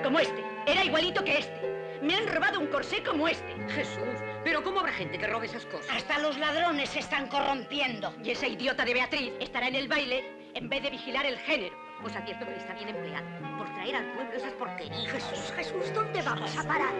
Como este. Era igualito que este. Me han robado un corsé como este. Jesús, pero ¿cómo habrá gente que robe esas cosas? Hasta los ladrones se están corrompiendo. Y esa idiota de Beatriz estará en el baile en vez de vigilar el género. Os advierto que le está bien empleado por traer al pueblo esas porquerías. Jesús, Jesús, ¿dónde vamos a parar?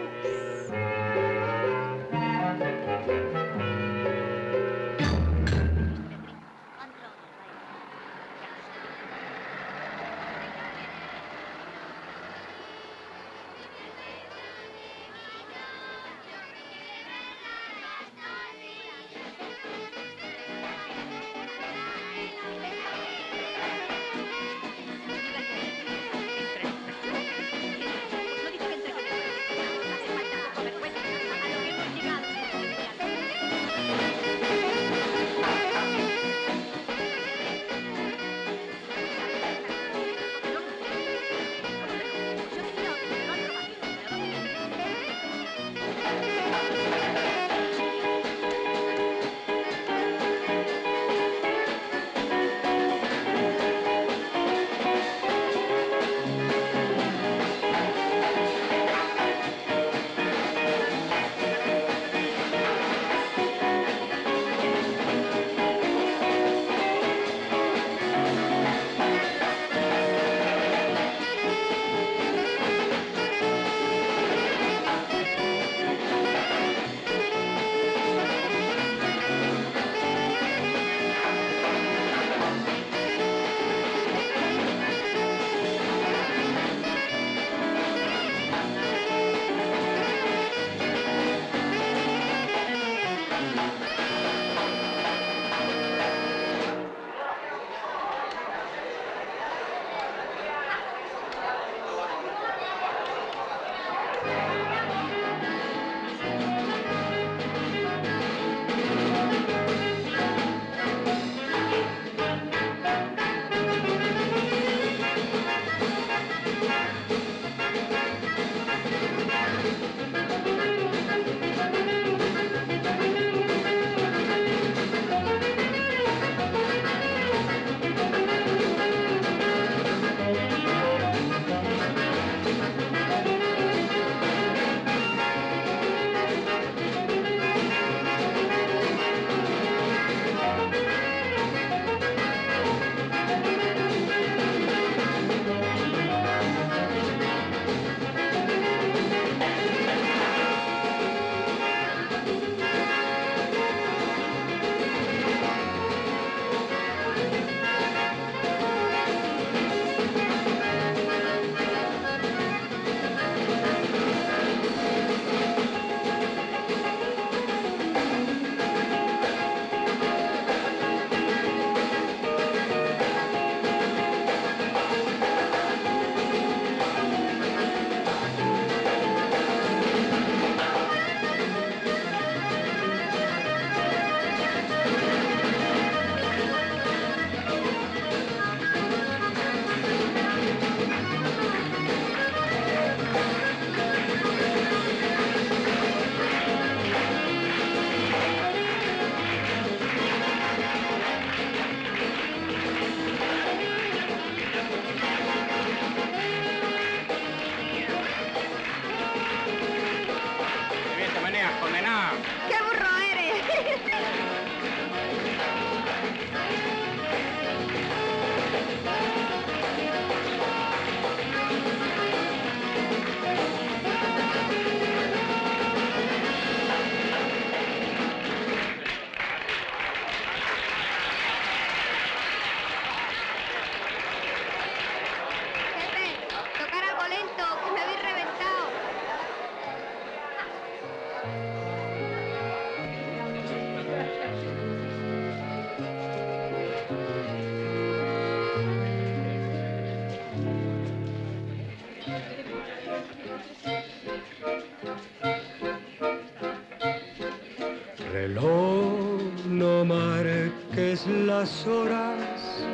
Reloj, no marques las horas,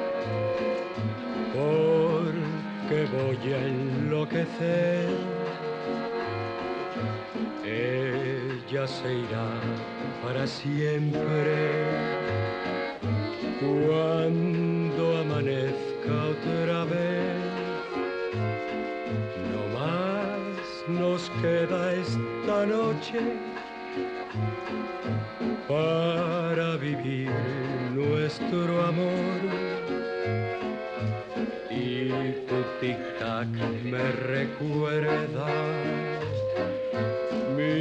que voy a enloquecer. Ella se irá para siempre cuando amanezca otra vez. No más nos queda esta noche para vivir nuestro amor. Y tu tic-tac me recuerda mi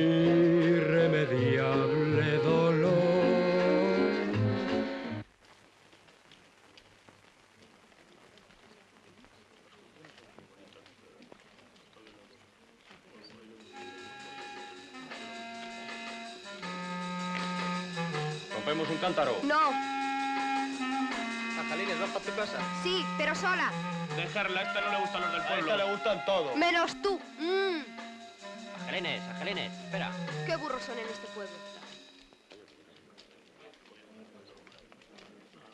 irremediable dolor. ¿Rompemos un cántaro? No, Angelines, ¿vas para tu casa? sí, pero sola. Dejarla, a esta no le gustan los del pueblo. A esta le gustan todos. Menos tú. Angelines, espera. Qué burros son en este pueblo.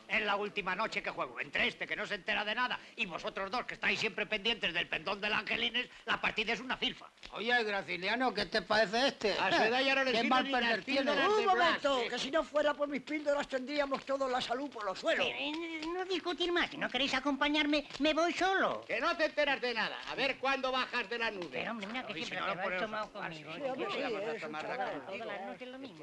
Es la última noche que juego. Entre este, que no se entera de nada, y vosotros dos, que estáis siempre pendientes del pendón del Angelines, la partida es una filfa. Oye, Graciliano, ¿qué te parece este? A su edad ya no le Qué sirven mal ni las perder tiene. píldoras de Un momento, Blas, que si no fuera por mis píldoras tendríamos toda la salud por los suelos. No discutir más. Si no queréis acompañarme, me voy solo. Que no te enteras de nada. A ver cuándo bajas de la nube. Pero, hombre, mira que Ay, siempre si no, te lo por has eso. tomado conmigo. Sí, hombre, sí, Vamos a es tomar un la trabajo. Todas las noches lo mismo.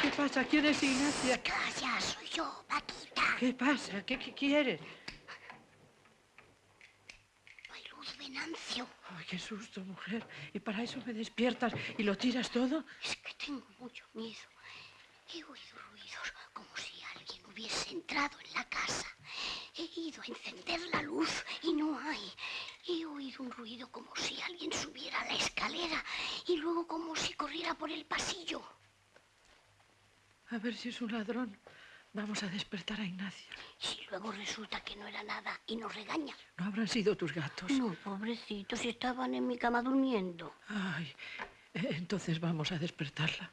¿Qué pasa? ¿Quién es Ignacia? Calla, soy yo, Paquita. ¿Qué pasa? ¿Qué quieres? No hay luz, Venancio. Ay, qué susto, mujer. ¿Y para eso me despiertas y lo tiras todo? Es que tengo mucho miedo. He oído ruidos como si alguien hubiese entrado en la casa. He ido a encender la luz y no hay. He oído un ruido como si alguien subiera a la escalera y luego como si corriera por el pasillo. A ver si es un ladrón. Vamos a despertar a Ignacia. Si luego resulta que no era nada y nos regaña. ¿No habrán sido tus gatos? No, pobrecitos, estaban en mi cama durmiendo. Ay, entonces vamos a despertarla.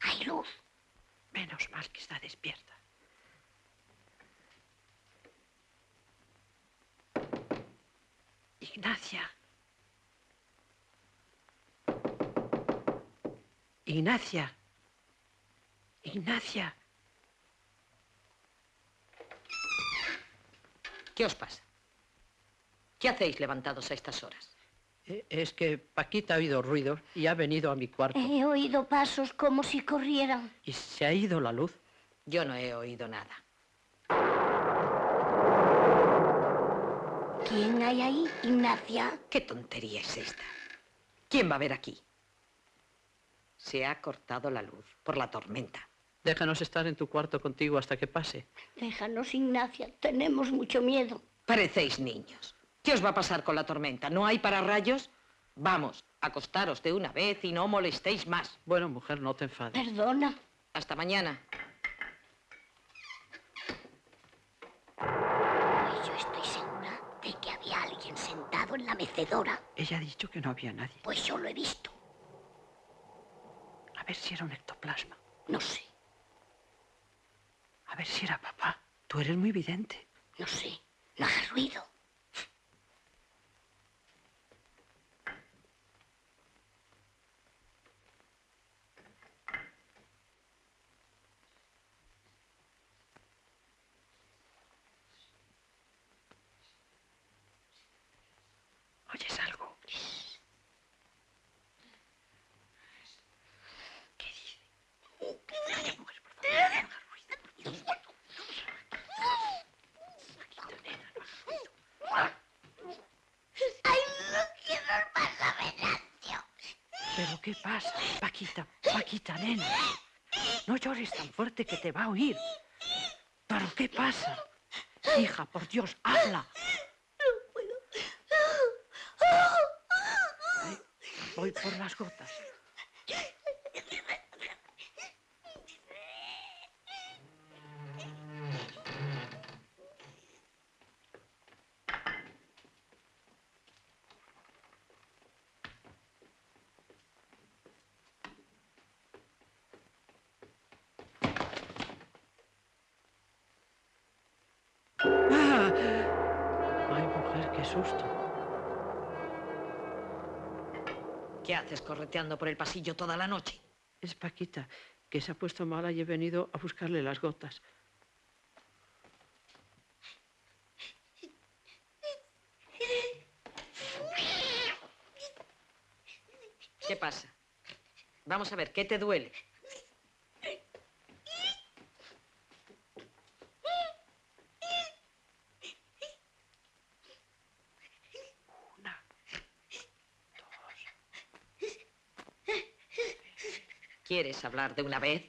¡Hay luz! Menos mal que está despierta. Ignacia. Ignacia. Ignacia. ¿Qué os pasa? ¿Qué hacéis levantados a estas horas? Es que Paquita ha oído ruidos y ha venido a mi cuarto. He oído pasos como si corrieran. ¿Y se ha ido la luz? Yo no he oído nada. ¿Quién hay ahí, Ignacia? ¿Qué tontería es esta? ¿Quién va a ver aquí? Se ha cortado la luz por la tormenta. Déjanos estar en tu cuarto contigo hasta que pase. Déjanos, Ignacia. Tenemos mucho miedo. Parecéis niños. ¿Qué os va a pasar con la tormenta? ¿No hay pararrayos? Vamos, acostaros de una vez y no molestéis más. Bueno, mujer, no te enfades. Perdona. Hasta mañana. Pues yo estoy segura de que había alguien sentado en la mecedora. Ella ha dicho que no había nadie. Pues yo lo he visto. A ver si era un ectoplasma. No sé, A ver si era papá. Tú eres muy vidente. no sé. No hagas ruido. ¿Oyes algo? ¿Qué dice? Calla, mujer, por favor. No hagas ruido. Paquita, nena, no hagas ruido. ¡Ay, no quiero más a Venancio! ¿Pero qué pasa? Paquita, Paquita, nena. No llores tan fuerte que te va a oír. ¿Pero qué pasa? Hija, por Dios, habla. Voy por las gotas. ¡Ah! Ay, mujer, qué susto. ¿Qué haces correteando por el pasillo toda la noche? Es Paquita, que se ha puesto mala y he venido a buscarle las gotas. ¿Qué pasa? Vamos a ver, ¿qué te duele? Una, ¿Quieres hablar de una vez?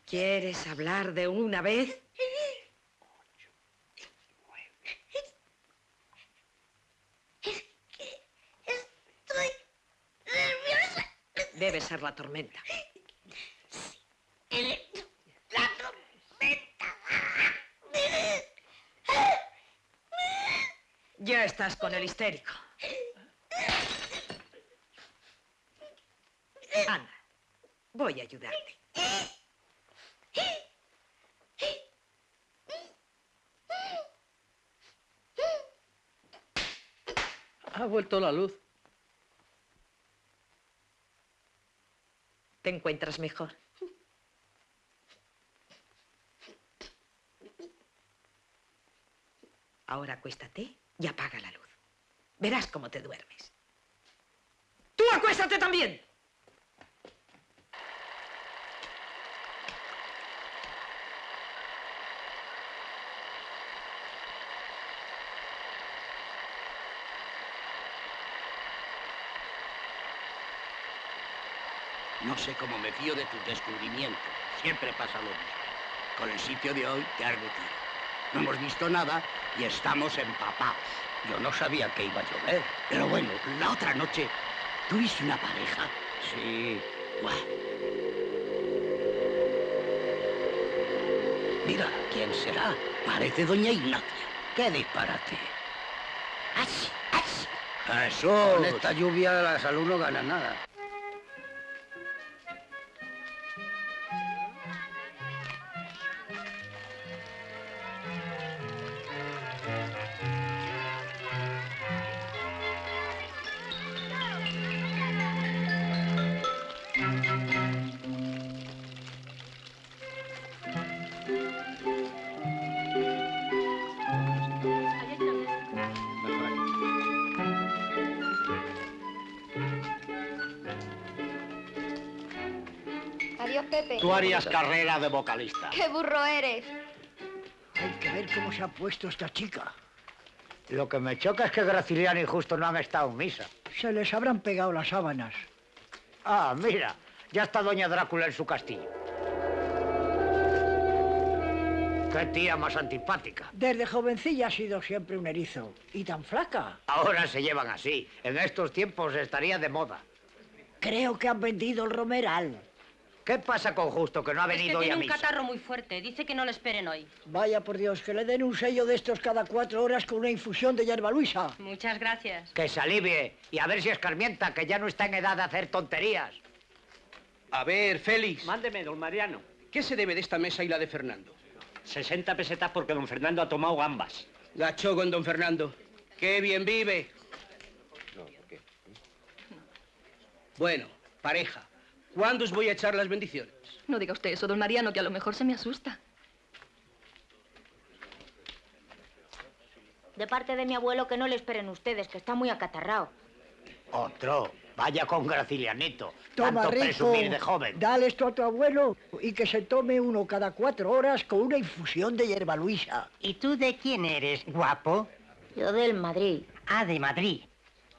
¿Quieres hablar de una vez? 8, 9. Estoy nerviosa. Debe ser la tormenta. La tormenta. Ya estás con el histérico. Anda, voy a ayudarte. Ha vuelto la luz. ¿Te encuentras mejor? Ahora acuéstate y apaga la luz. Verás cómo te duermes. ¡Tú acuéstate también! No sé cómo me fío de tus descubrimientos. Siempre pasa lo mismo. Con el sitio de hoy te has metido. No hemos visto nada y estamos empapados. Yo no sabía que iba a llover. Pero bueno, la otra noche, ¿tuviste una pareja? Sí. Buah. Mira, ¿quién será? Parece doña Ignacia. ¡Qué disparate! ¡Así! ¡Así! ¡Eso! Con esta lluvia la salud no gana nada. Adiós, Pepe. Tú harías carrera de vocalista. ¡Qué burro eres! Hay que ver cómo se ha puesto esta chica. Lo que me choca es que Graciliano y Justo no han estado en misa. Se les habrán pegado las sábanas. Ah, mira, ya está doña Drácula en su castillo. Qué tía más antipática. Desde jovencilla ha sido siempre un erizo. Y tan flaca. Ahora se llevan así. En estos tiempos estaría de moda. Creo que han vendido el romeral. ¿Qué pasa con Justo, que no ha venido hoy a Tiene un misa? catarro muy fuerte. Dice que no le esperen hoy. Vaya por Dios, que le den un sello de estos cada 4 horas con una infusión de hierba luisa. Muchas gracias. Que se alivie y a ver si escarmienta, que ya no está en edad de hacer tonterías. A ver, Félix, Mándeme, don Mariano. ¿qué se debe de esta mesa y la de Fernando? 60 pesetas porque don Fernando ha tomado gambas. Gacho con don Fernando. ¡Qué bien vive! No, ¿por qué? Bueno, pareja, ¿cuándo os voy a echar las bendiciones? No diga usted eso, don Mariano, que a lo mejor se me asusta. De parte de mi abuelo, que no le esperen ustedes, que está muy acatarrado. Otro. Vaya con Gracilianito. Toma, Tanto rico, presumir de joven. dale esto a tu abuelo y que se tome uno cada 4 horas con una infusión de hierba luisa. ¿Y tú de quién eres, guapo? Yo del Madrid. Ah, de Madrid.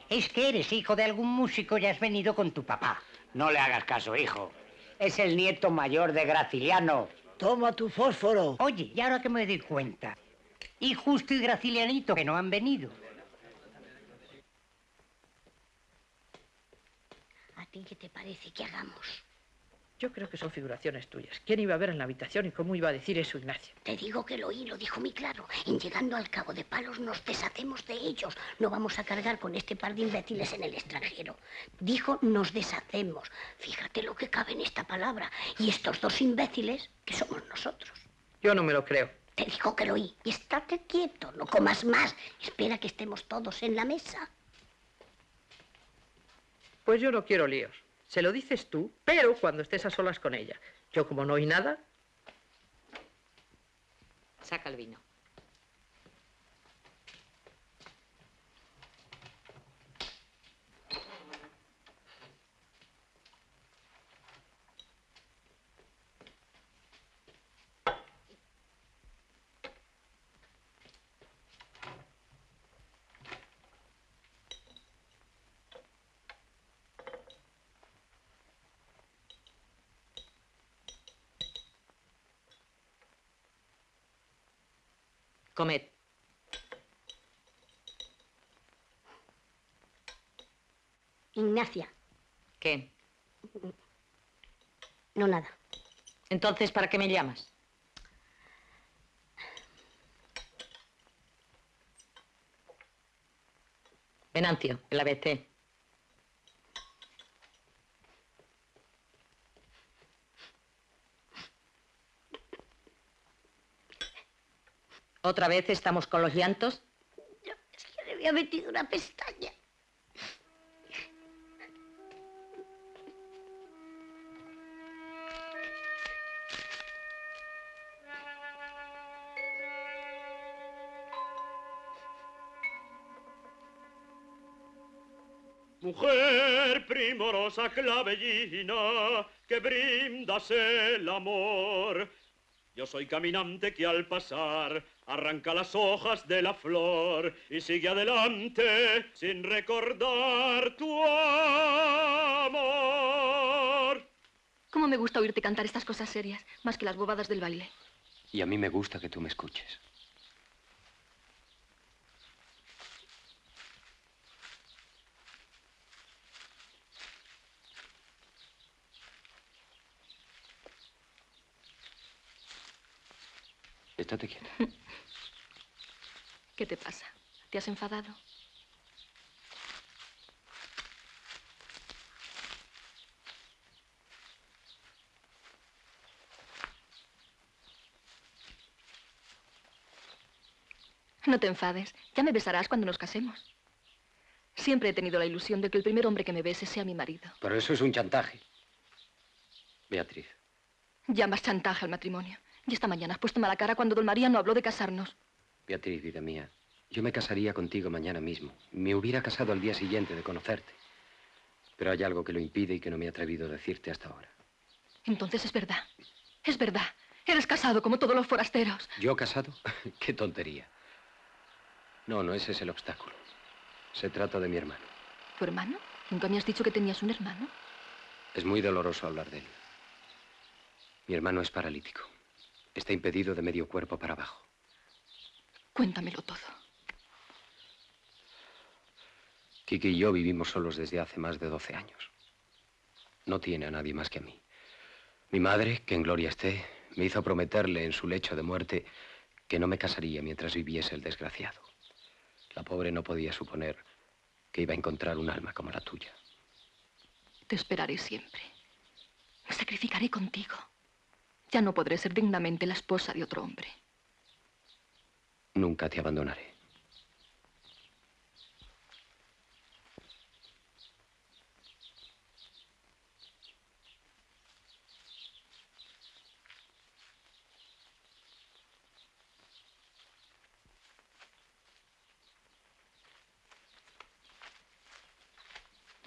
Es que eres hijo de algún músico y has venido con tu papá. No le hagas caso, hijo. Es el nieto mayor de Graciliano. Toma tu fósforo. Oye, y ahora que me doy cuenta, y Justo y Gracilianito que no han venido. ¿A ti qué te parece que hagamos? Yo creo que son figuraciones tuyas. ¿Quién iba a ver en la habitación y cómo iba a decir eso, Ignacio? Te digo que lo oí, lo dijo muy claro. En llegando al Cabo de Palos nos deshacemos de ellos. No vamos a cargar con este par de imbéciles en el extranjero. Dijo nos deshacemos. Fíjate lo que cabe en esta palabra. Y estos 2 imbéciles, que somos nosotros. Yo no me lo creo. Te digo que lo oí. Y estate quieto, no comas más. Espera que estemos todos en la mesa. Pues yo no quiero líos. Se lo dices tú, pero cuando estés a solas con ella. Yo, como no oí nada... Saca el vino. Comed. Ignacia. ¿Qué? No, nada. Entonces, ¿para qué me llamas? Venancio, el ABC. ¿Otra vez estamos con los llantos? Es que le había metido una pestaña. Mujer primorosa clavellina, que brindas el amor. Yo soy caminante que al pasar arranca las hojas de la flor y sigue adelante sin recordar tu amor. Cómo me gusta oírte cantar estas cosas serias, más que las bobadas del baile. Y a mí me gusta que tú me escuches. Estate quieta. ¿Qué te pasa? ¿Te has enfadado? No te enfades. Ya me besarás cuando nos casemos. Siempre he tenido la ilusión de que el primer hombre que me bese sea mi marido. Pero eso es un chantaje. Beatriz. Llamas chantaje al matrimonio. Y esta mañana has puesto mala cara cuando don Mariano habló de casarnos. Beatriz, vida mía, yo me casaría contigo mañana mismo. Me hubiera casado al día siguiente de conocerte. Pero hay algo que lo impide y que no me he atrevido a decirte hasta ahora. Entonces es verdad. Es verdad. Eres casado como todos los forasteros. ¿Yo casado? ¡Qué tontería! No, no ese es el obstáculo. Se trata de mi hermano. ¿Tu hermano? ¿Nunca me has dicho que tenías un hermano? Es muy doloroso hablar de él. Mi hermano es paralítico. Está impedido de medio cuerpo para abajo. Cuéntamelo todo. Kiki y yo vivimos solos desde hace más de 12 años. No tiene a nadie más que a mí. Mi madre, que en gloria esté, me hizo prometerle en su lecho de muerte que no me casaría mientras viviese el desgraciado. La pobre no podía suponer que iba a encontrar un alma como la tuya. Te esperaré siempre. Me sacrificaré contigo. Ya no podré ser dignamente la esposa de otro hombre. Nunca te abandonaré.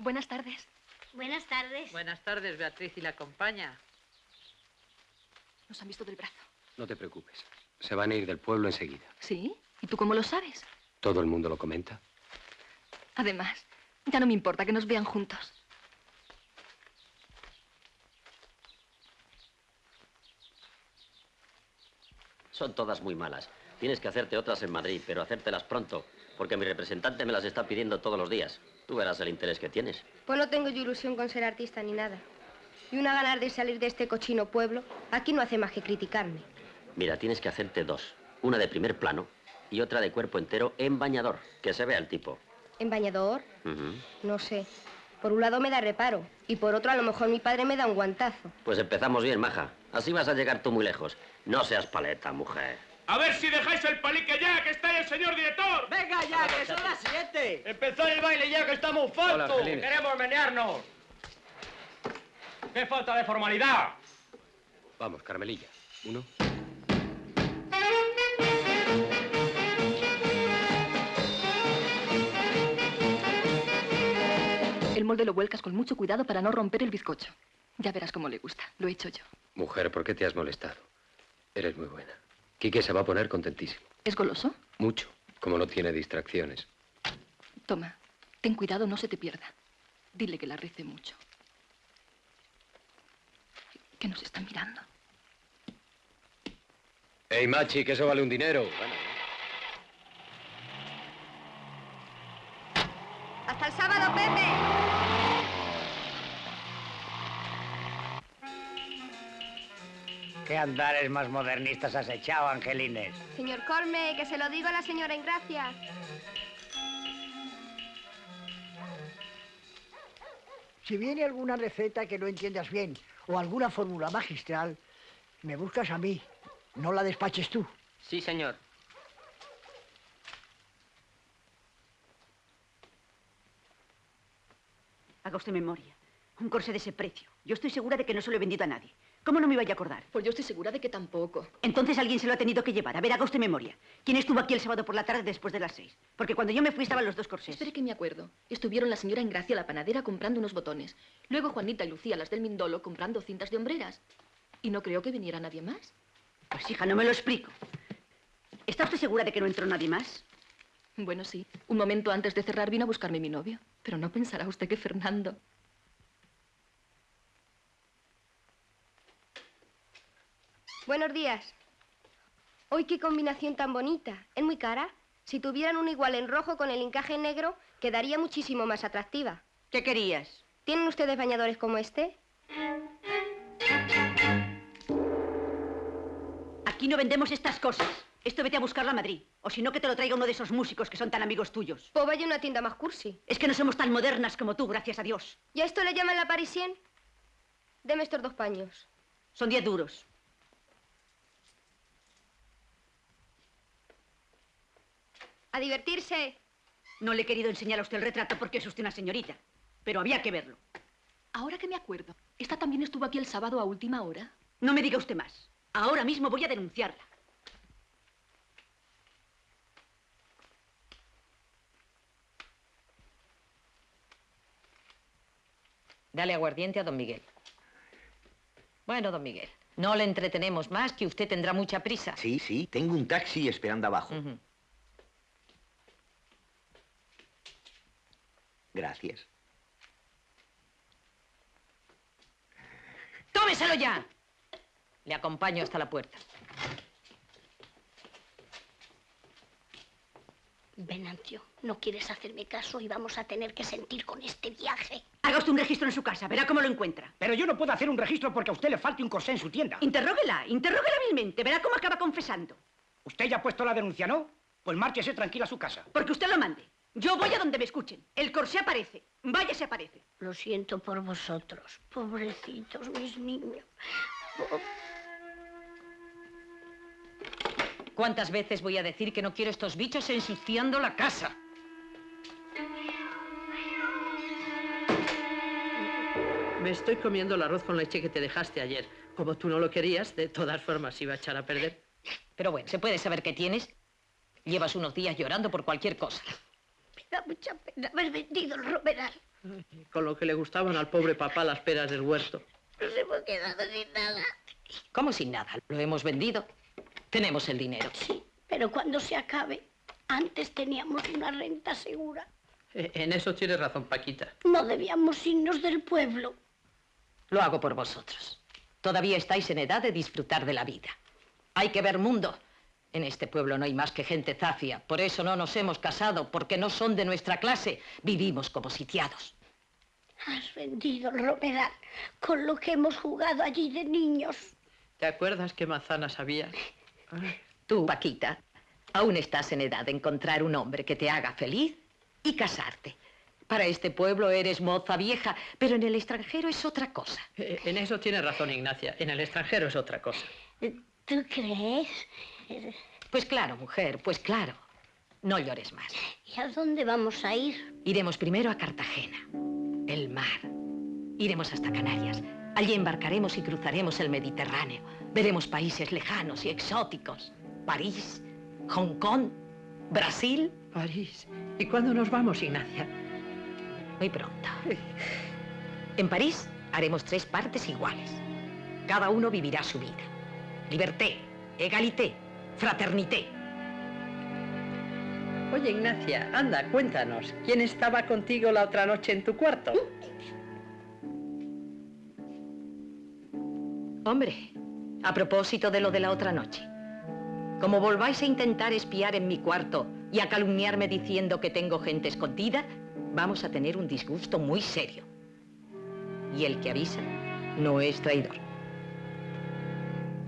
Buenas tardes. Buenas tardes. Buenas tardes, Beatriz y la acompaña. Nos han visto del brazo. No te preocupes. Se van a ir del pueblo enseguida. ¿Sí? ¿Y tú cómo lo sabes? ¿Todo el mundo lo comenta? Además, ya no me importa que nos vean juntos. Son todas muy malas. Tienes que hacerte otras en Madrid, pero hacértelas pronto, porque mi representante me las está pidiendo todos los días. Tú verás el interés que tienes. Pues no tengo yo ilusión con ser artista ni nada. Y una ganas de salir de este cochino pueblo, aquí no hace más que criticarme. Mira, tienes que hacerte dos. Una de primer plano y otra de cuerpo entero en bañador, que se vea el tipo. ¿En bañador? No sé. Por un lado me da reparo y por otro a lo mejor mi padre me da un guantazo. Pues empezamos bien, maja. Así vas a llegar tú muy lejos. No seas paleta, mujer. A ver si dejáis el palique ya, que está ahí el señor director. Venga ya, que son las 7. Empezar el baile ya, que estamos faltos. Angelines. Queremos menearnos. ¡Qué falta de formalidad! Vamos, Carmelilla. 1. El molde lo vuelcas con mucho cuidado para no romper el bizcocho. Ya verás cómo le gusta. Lo he hecho yo. Mujer, ¿por qué te has molestado? Eres muy buena. Quique se va a poner contentísimo. ¿Es goloso? Mucho, como no tiene distracciones. Toma, ten cuidado, no se te pierda. Dile que la rece mucho. Que nos están mirando. ¡Ey, machi, que eso vale un dinero! Bueno. ¡Hasta el sábado, Pepe! ¿Qué andares más modernistas has echado, Angelines? Señor Colme, que se lo digo a la señora Ingracia. Si viene alguna receta que no entiendas bien o alguna fórmula magistral, me buscas a mí. No la despaches tú. Sí, señor. Haga usted memoria. Un corsé de ese precio. Yo estoy segura de que no se lo he vendido a nadie. ¿Cómo no me iba a acordar? Pues yo estoy segura de que tampoco. Entonces alguien se lo ha tenido que llevar. A ver, haga usted memoria. ¿Quién estuvo aquí el sábado por la tarde después de las 6? Porque cuando yo me fui estaban los dos corsés. Espere que me acuerdo. Estuvieron la señora Ingracia, la panadera, comprando unos botones. Luego Juanita y Lucía, las del Mindolo, comprando cintas de hombreras. Y no creo que viniera nadie más. Pues hija, no me lo explico. ¿Está usted segura de que no entró nadie más? Bueno, sí. Un momento antes de cerrar vino a buscarme mi novio. Pero no pensará usted que Fernando... Buenos días. Hoy qué combinación tan bonita. ¿Es muy cara? Si tuvieran una igual en rojo con el encaje en negro, quedaría muchísimo más atractiva. ¿Qué querías? ¿Tienen ustedes bañadores como este? Aquí no vendemos estas cosas. Esto vete a buscarlo a Madrid. O si no, que te lo traiga uno de esos músicos que son tan amigos tuyos. Pues vaya a una tienda más cursi. Es que no somos tan modernas como tú, gracias a Dios. ¿Y a esto le llaman la Parisien? Deme estos 2 paños. Son 10 duros. ¡A divertirse! No le he querido enseñar a usted el retrato porque es usted una señorita. Pero había que verlo. Ahora que me acuerdo, ¿esta también estuvo aquí el sábado a última hora? No me diga usted más. Ahora mismo voy a denunciarla. Dale aguardiente a don Miguel. Bueno, don Miguel, no le entretenemos más, que usted tendrá mucha prisa. Sí, sí, tengo un taxi esperando abajo. Gracias. ¡Tómeselo ya! Le acompaño hasta la puerta. Venancio, no quieres hacerme caso y vamos a tener que sentir con este viaje. Haga usted un registro en su casa, verá cómo lo encuentra. Pero yo no puedo hacer un registro porque a usted le falte un corsé en su tienda. Interróguela vilmente, verá cómo acaba confesando. ¿Usted ya ha puesto la denuncia, no? Pues márchese tranquila a su casa. Porque usted lo mande. Yo voy a donde me escuchen. El corsé aparece. Vaya, se aparece. Lo siento por vosotros, pobrecitos mis niños. ¿Cuántas veces voy a decir que no quiero estos bichos ensuciando la casa? Me estoy comiendo el arroz con leche que te dejaste ayer. Como tú no lo querías, de todas formas iba a echar a perder. Pero bueno, ¿se puede saber qué tienes? Llevas unos días llorando por cualquier cosa. Me da mucha pena haber vendido el romeral. Con lo que le gustaban al pobre papá las peras del huerto. Nos hemos quedado sin nada. ¿Cómo sin nada? Lo hemos vendido. Tenemos el dinero. Sí, pero cuando se acabe, antes teníamos una renta segura. En eso tienes razón, Paquita. No debíamos irnos del pueblo. Lo hago por vosotros. Todavía estáis en edad de disfrutar de la vida. Hay que ver mundo. En este pueblo no hay más que gente zafia. Por eso no nos hemos casado, porque no son de nuestra clase. Vivimos como sitiados. Has vendido el romeral con lo que hemos jugado allí de niños. ¿Te acuerdas qué manzanas había? Tú, Paquita, aún estás en edad de encontrar un hombre que te haga feliz y casarte. Para este pueblo eres moza vieja, pero en el extranjero es otra cosa. En eso tienes razón, Ignacia. En el extranjero es otra cosa. ¿Tú crees? Pues claro, mujer, pues claro. No llores más. ¿Y a dónde vamos a ir? Iremos primero a Cartagena, el mar. Iremos hasta Canarias. Allí embarcaremos y cruzaremos el Mediterráneo. Veremos países lejanos y exóticos. París, Hong Kong, Brasil. París. ¿Y cuándo nos vamos, Ignacia? Muy pronto. En París haremos 3 partes iguales. Cada uno vivirá su vida. Liberté, égalité, fraternité. Oye, Ignacia, anda, cuéntanos. ¿Quién estaba contigo la otra noche en tu cuarto? Hombre, a propósito de lo de la otra noche. Como volváis a intentar espiar en mi cuarto y a calumniarme diciendo que tengo gente escondida, vamos a tener un disgusto muy serio. Y el que avisa no es traidor.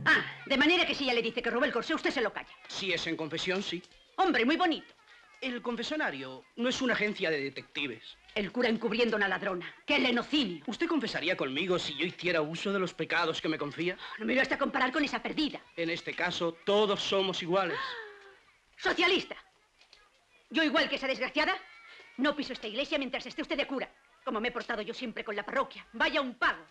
Ah, de manera que si ella le dice que robó el corsé, usted se lo calla. Si es en confesión, sí. Hombre, muy bonito. El confesionario no es una agencia de detectives. El cura encubriendo a una ladrona. ¡Qué lenocinio! ¿Usted confesaría conmigo si yo hiciera uso de los pecados que me confía? No me ibas a comparar con esa perdida. En este caso, todos somos iguales. ¡Socialista! Yo igual que esa desgraciada, no piso esta iglesia mientras esté usted de cura. Como me he portado yo siempre con la parroquia. Vaya un pago.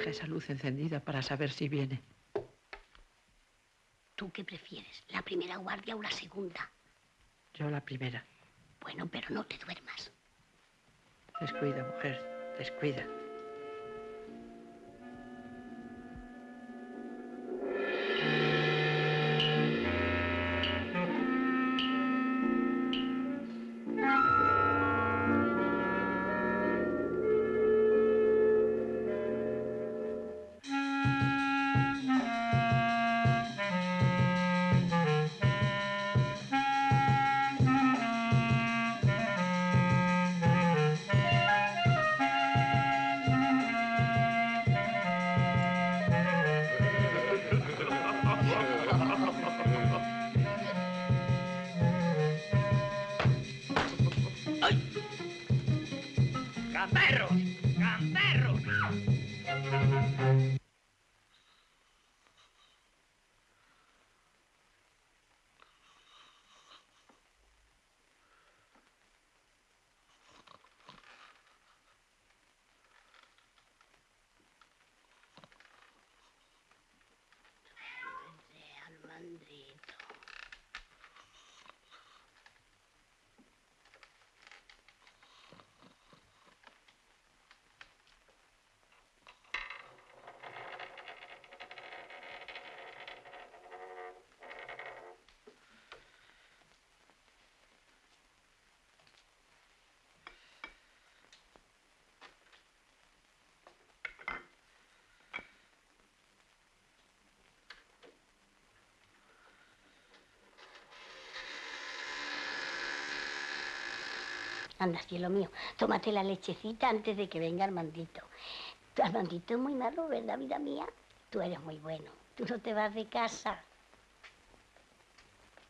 deja esa luz encendida para saber si viene. ¿Tú qué prefieres? ¿La primera guardia o la segunda? Yo la primera. Bueno, pero no te duermas. Descuida, mujer, descuida. ¡Gamberros! ¡Gamberros! Almandrito. Anda, cielo mío, tómate la lechecita antes de que venga Armandito. Tu Armandito es muy malo, ¿verdad, vida mía? Tú eres muy bueno. Tú no te vas de casa.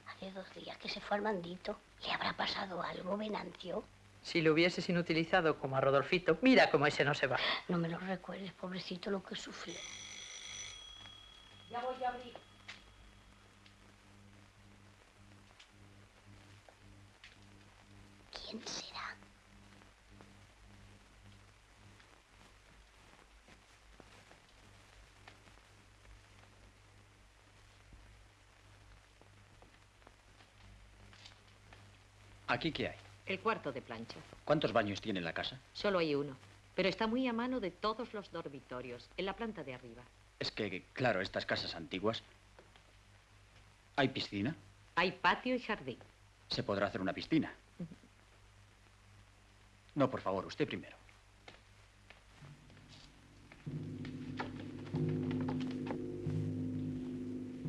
Hace 2 días que se fue Armandito. ¿Le habrá pasado algo, Venancio? Si lo hubieses inutilizado como a Rodolfito, mira cómo ese no se va. No me lo recuerdes, pobrecito, lo que sufrió. Ya voy a abrir. ¿Quién será? ¿Aquí qué hay? El cuarto de plancha. ¿Cuántos baños tiene la casa? Solo hay uno, pero está muy a mano de todos los dormitorios, en la planta de arriba. Es que, claro, estas casas antiguas... ¿Hay piscina? Hay patio y jardín. ¿Se podrá hacer una piscina? No, por favor, usted primero.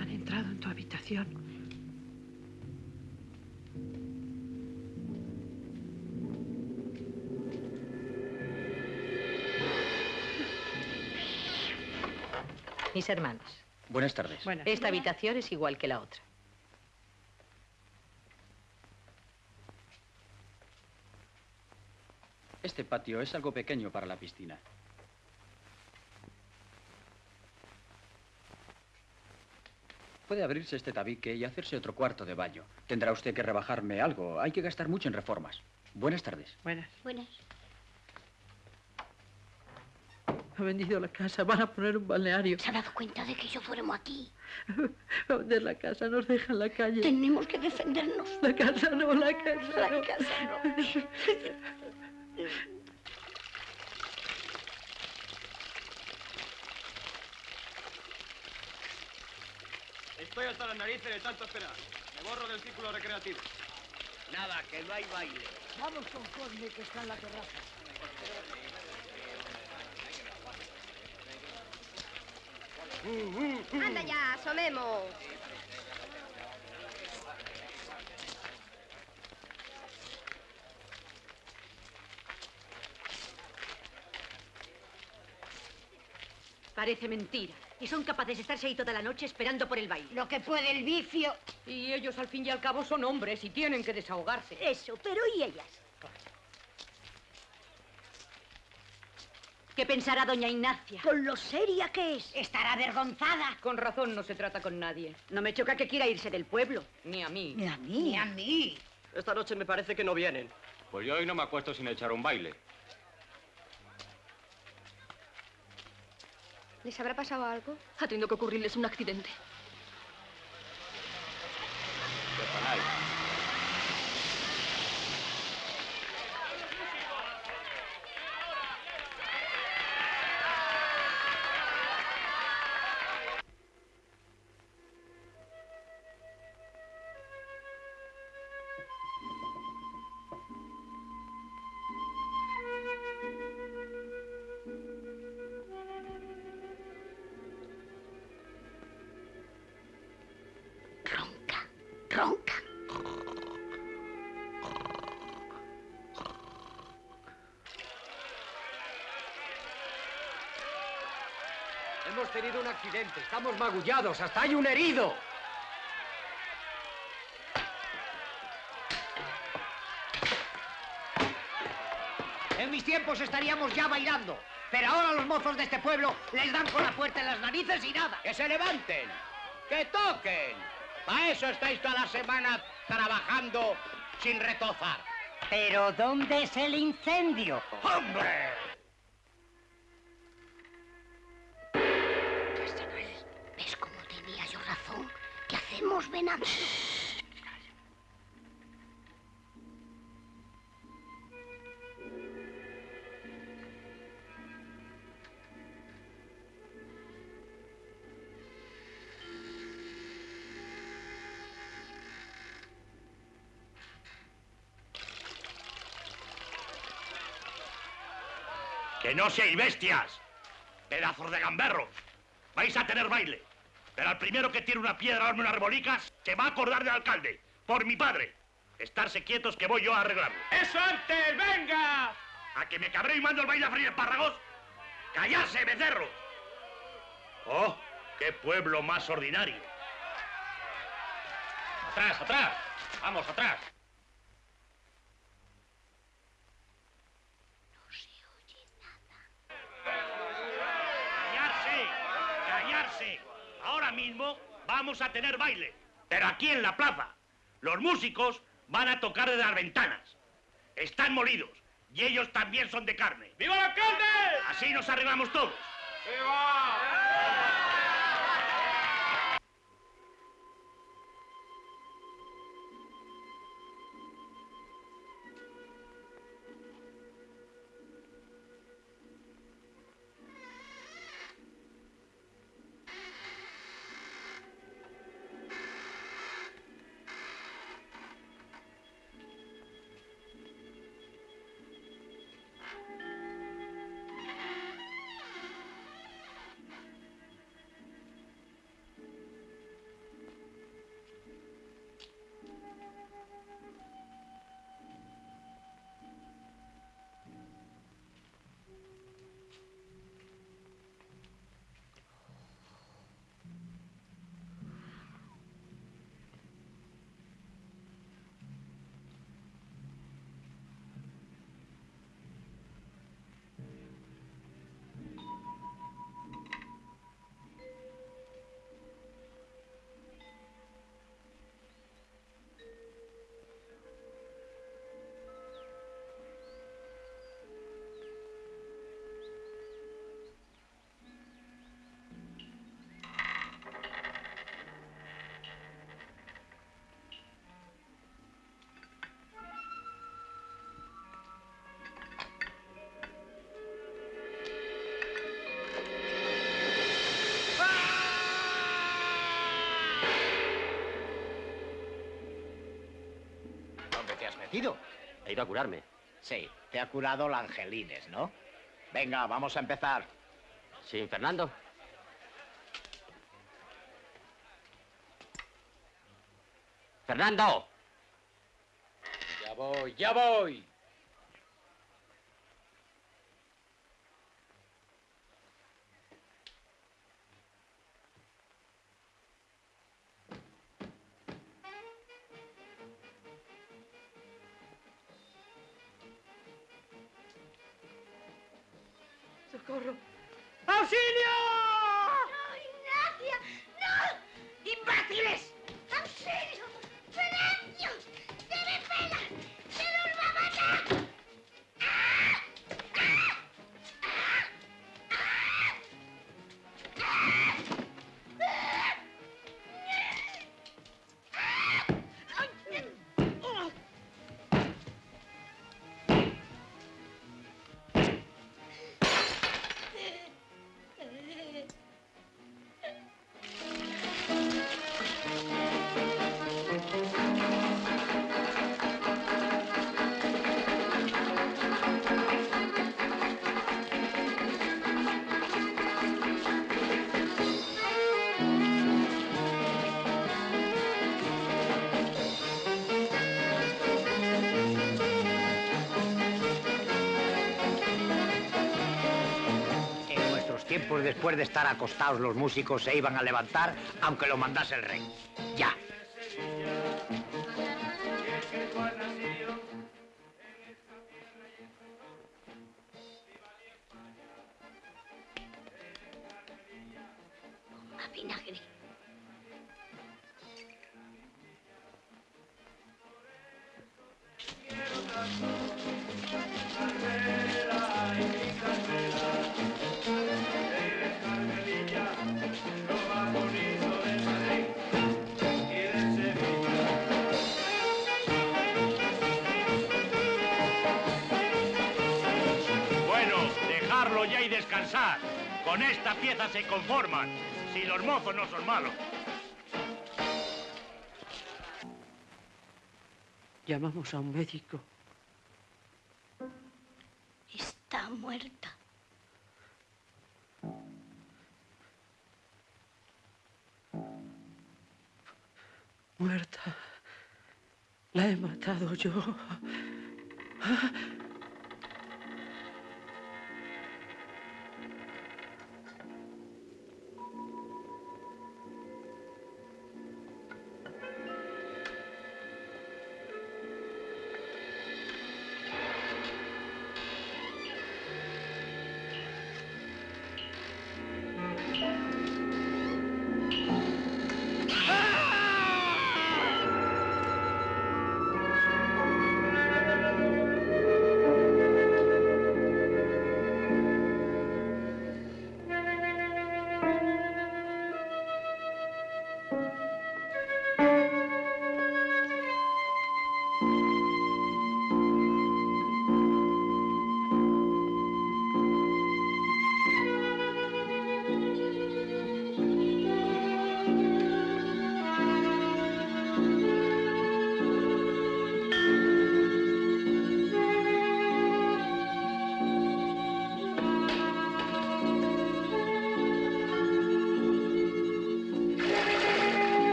Han entrado en tu habitación. Mis hermanos. Buenas tardes. Esta habitación es igual que la otra. Este patio es algo pequeño para la piscina. Puede abrirse este tabique y hacerse otro cuarto de baño. Tendrá usted que rebajarme algo. Hay que gastar mucho en reformas. Buenas tardes. Buenas. Buenas. Ha vendido la casa, van a poner un balneario. ¿Se ha dado cuenta de que yo duermo aquí? Va a vender la casa, nos deja en la calle. Tenemos que defendernos. La casa no, la casa La no. casa no. Estoy hasta las narices de tanto esperar. Me borro del círculo recreativo. Nada, que no hay baile. Vamos con Cosme, que está en la terraza. Anda ya, asomemos. Parece mentira. Y son capaces de estarse ahí toda la noche esperando por el baile. Lo que puede el vicio. Y ellos al fin y al cabo son hombres y tienen que desahogarse. Eso, pero ¿y ellas? ¿Qué pensará doña Ignacia? Con lo seria que es. Estará avergonzada. Con razón no se trata con nadie. No me choca que quiera irse del pueblo. Ni a mí. Ni a mí. Ni a mí. Esta noche me parece que no vienen. Pues yo hoy no me acuesto sin echar un baile. ¿Les habrá pasado algo? Ha tenido que ocurrirles un accidente. Ronca. Hemos tenido un accidente. Estamos magullados. Hasta hay un herido. En mis tiempos estaríamos ya bailando. Pero ahora los mozos de este pueblo les dan con la puerta en las narices y nada. ¡Que se levanten! ¡Que toquen! Para eso estáis toda la semana trabajando sin retozar. ¿Pero dónde es el incendio? ¡Hombre! ¿Ves cómo tenía yo razón? ¿Qué hacemos, Venancio? ¡Que no seáis bestias! ¡Pedazos de gamberros! Vais a tener baile. Pero al primero que tire una piedra o arme unas rebolicas, se va a acordar del alcalde. Por mi padre. Estarse quietos que voy yo a arreglarlo. ¡Eso antes! ¡Venga! ¿A que me cabré y mando el baile a freír espárragos? ¡Callarse, becerros! ¡Oh! ¡Qué pueblo más ordinario! ¡Atrás, atrás! ¡Vamos, atrás! ¡Callarse! Ahora mismo vamos a tener baile. Pero aquí en la plaza. Los músicos van a tocar desde las ventanas. Están molidos. Y ellos también son de carne. ¡Viva el alcalde! Así nos arreglamos todos. ¡Viva! He ido a curarme. Sí, te ha curado la Angelines, ¿no? Venga, vamos a empezar. Sí, Fernando. ¡Fernando! Ya voy, ya voy. ¡Socorro! ¡Auxilio! ¡No, Ignacia! ¡No! ¡Imbéciles! ¡Auxilio! ¡Venancio! ¡Se me pela! ¡Se nos va a matar! pues después de estar acostados los músicos se iban a levantar, aunque lo mandase el rey. Ya. Toma vinagre. Bueno, dejarlo ya y descansar. Con esta pieza se conforman. Si los mozos no son malos. Llamamos a un médico. Está muerta. Muerta. La he matado yo.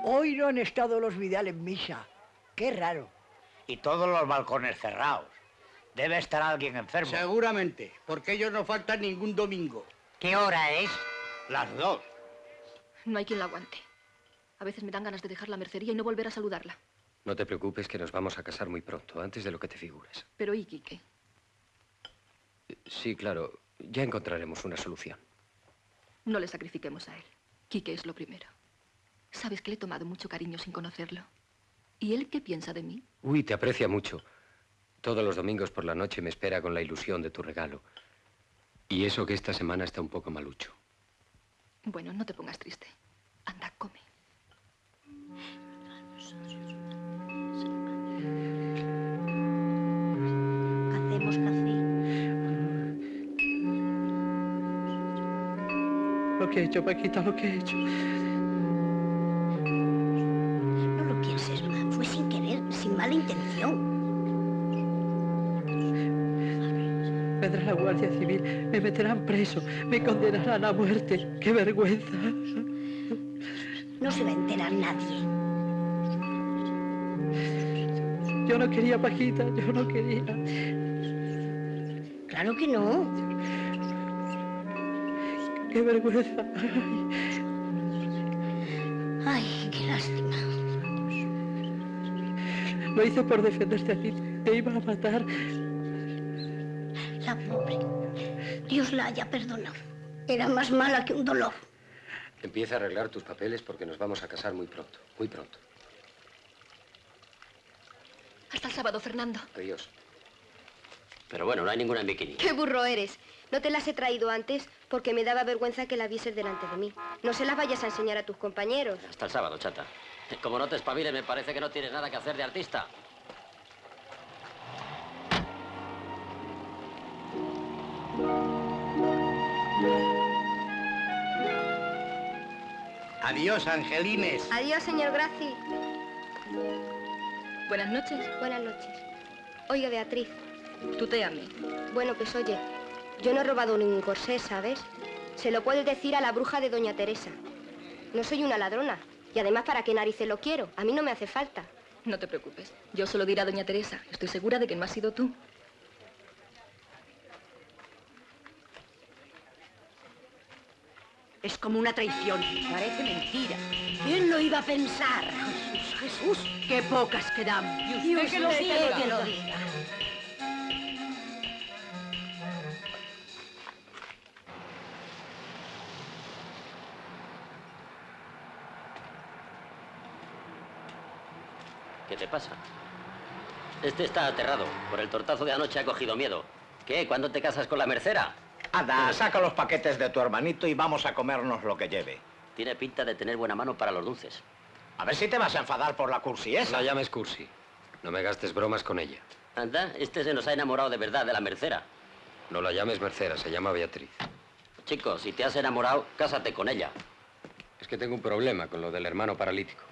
Hoy no han estado los Vidal en misa. Qué raro. Y todos los balcones cerrados. Debe estar alguien enfermo. Seguramente, porque ellos no faltan ningún domingo. ¿Qué hora es? Las 2. No hay quien la aguante. A veces me dan ganas de dejar la mercería y no volver a saludarla. No te preocupes que nos vamos a casar muy pronto, antes de lo que te figuras. Pero ¿y Quique? Sí, claro. Ya encontraremos una solución. No le sacrifiquemos a él. Quique es lo primero. Sabes que le he tomado mucho cariño sin conocerlo. ¿Y él qué piensa de mí? Uy, te aprecia mucho. Todos los domingos por la noche me espera con la ilusión de tu regalo. Y eso que esta semana está un poco malucho. Bueno, no te pongas triste. Anda, come. Hacemos café. Lo que he hecho, Paquita, lo que he hecho. No lo pienses, fue sin querer, sin mala intención. Vendrá la Guardia Civil, me meterán preso, me condenarán a muerte. ¡Qué vergüenza! No se va a enterar nadie. Yo no quería, Paquita, yo no quería. Claro que no. ¡Qué vergüenza! Ay, qué lástima. Lo hice por defenderte a ti, te iba a matar. La pobre. Dios la haya perdonado. Era más mala que un dolor. Empieza a arreglar tus papeles porque nos vamos a casar muy pronto, muy pronto. Hasta el sábado, Fernando. Adiós. Pero bueno, no hay ninguna en bikini. ¡Qué burro eres! No te las he traído antes porque me daba vergüenza que la vieses delante de mí. No se las vayas a enseñar a tus compañeros. Hasta el sábado, chata. Como no te espabiles, me parece que no tienes nada que hacer de artista. Adiós, Angelines. Adiós, señor Graci. Buenas noches. Buenas noches. Oiga, Beatriz. Tú te ames. Bueno, pues oye, yo no he robado ningún corsé, ¿sabes? Se lo puedes decir a la bruja de doña Teresa. No soy una ladrona. Y además, ¿para qué narices lo quiero? A mí no me hace falta. No te preocupes. Yo solo diré a doña Teresa. Estoy segura de que no has sido tú. Es como una traición. Parece mentira. ¿Quién lo iba a pensar? Jesús, Jesús, qué pocas quedamos. Y usted que lo diga. que lo diga. ¿Qué te pasa? Este está aterrado. Por el tortazo de anoche ha cogido miedo. ¿Qué? ¿Cuándo te casas con la mercera? Anda, saca los paquetes de tu hermanito y vamos a comernos lo que lleve. Tiene pinta de tener buena mano para los dulces. A ver si te vas a enfadar por la cursi esa. No la llames cursi. No me gastes bromas con ella. Anda, este se nos ha enamorado de verdad de la mercera. No la llames Mercera, se llama Beatriz. Chico, si te has enamorado, cásate con ella. Es que tengo un problema con lo del hermano paralítico.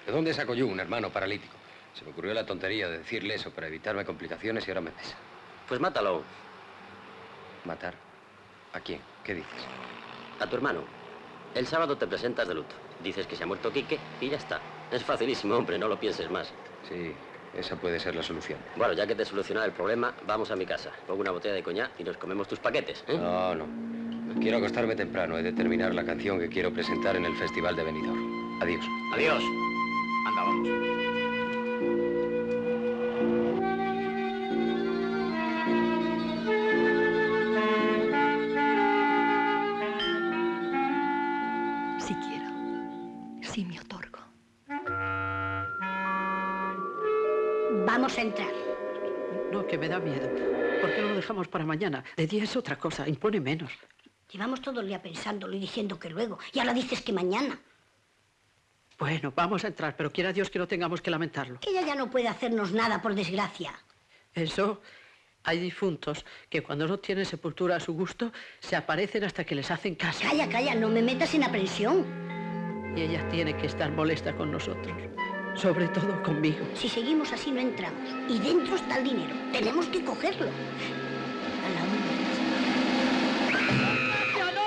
¿De dónde saco yo un hermano paralítico? Se me ocurrió la tontería de decirle eso para evitarme complicaciones y ahora me pesa. Pues mátalo. ¿Matar? ¿A quién? ¿Qué dices? A tu hermano. El sábado te presentas de luto. Dices que se ha muerto Quique y ya está. Es facilísimo, hombre, no lo pienses más. Sí, esa puede ser la solución. Bueno, ya que te he solucionado el problema, vamos a mi casa. Pongo una botella de coñac y nos comemos tus paquetes, ¿eh? No, no. Quiero acostarme temprano. He de terminar la canción que quiero presentar en el Festival de Benidorm. Adiós. Adiós. Anda, vamos. Si quiero, si me otorgo. Vamos a entrar. No, que me da miedo. ¿Por qué no lo dejamos para mañana? De día es otra cosa, impone menos. Llevamos todo el día pensándolo y diciendo que luego. Y ahora dices que mañana. Bueno, vamos a entrar, pero quiera Dios que no tengamos que lamentarlo. Ella ya no puede hacernos nada, por desgracia. Eso, hay difuntos que cuando no tienen sepultura a su gusto, se aparecen hasta que les hacen caso. Calla, calla, no me metas en aprensión. Y ella tiene que estar molesta con nosotros. Sobre todo conmigo. Si seguimos así no entramos. Y dentro está el dinero. Tenemos que cogerlo. A la una. ¡Ya no!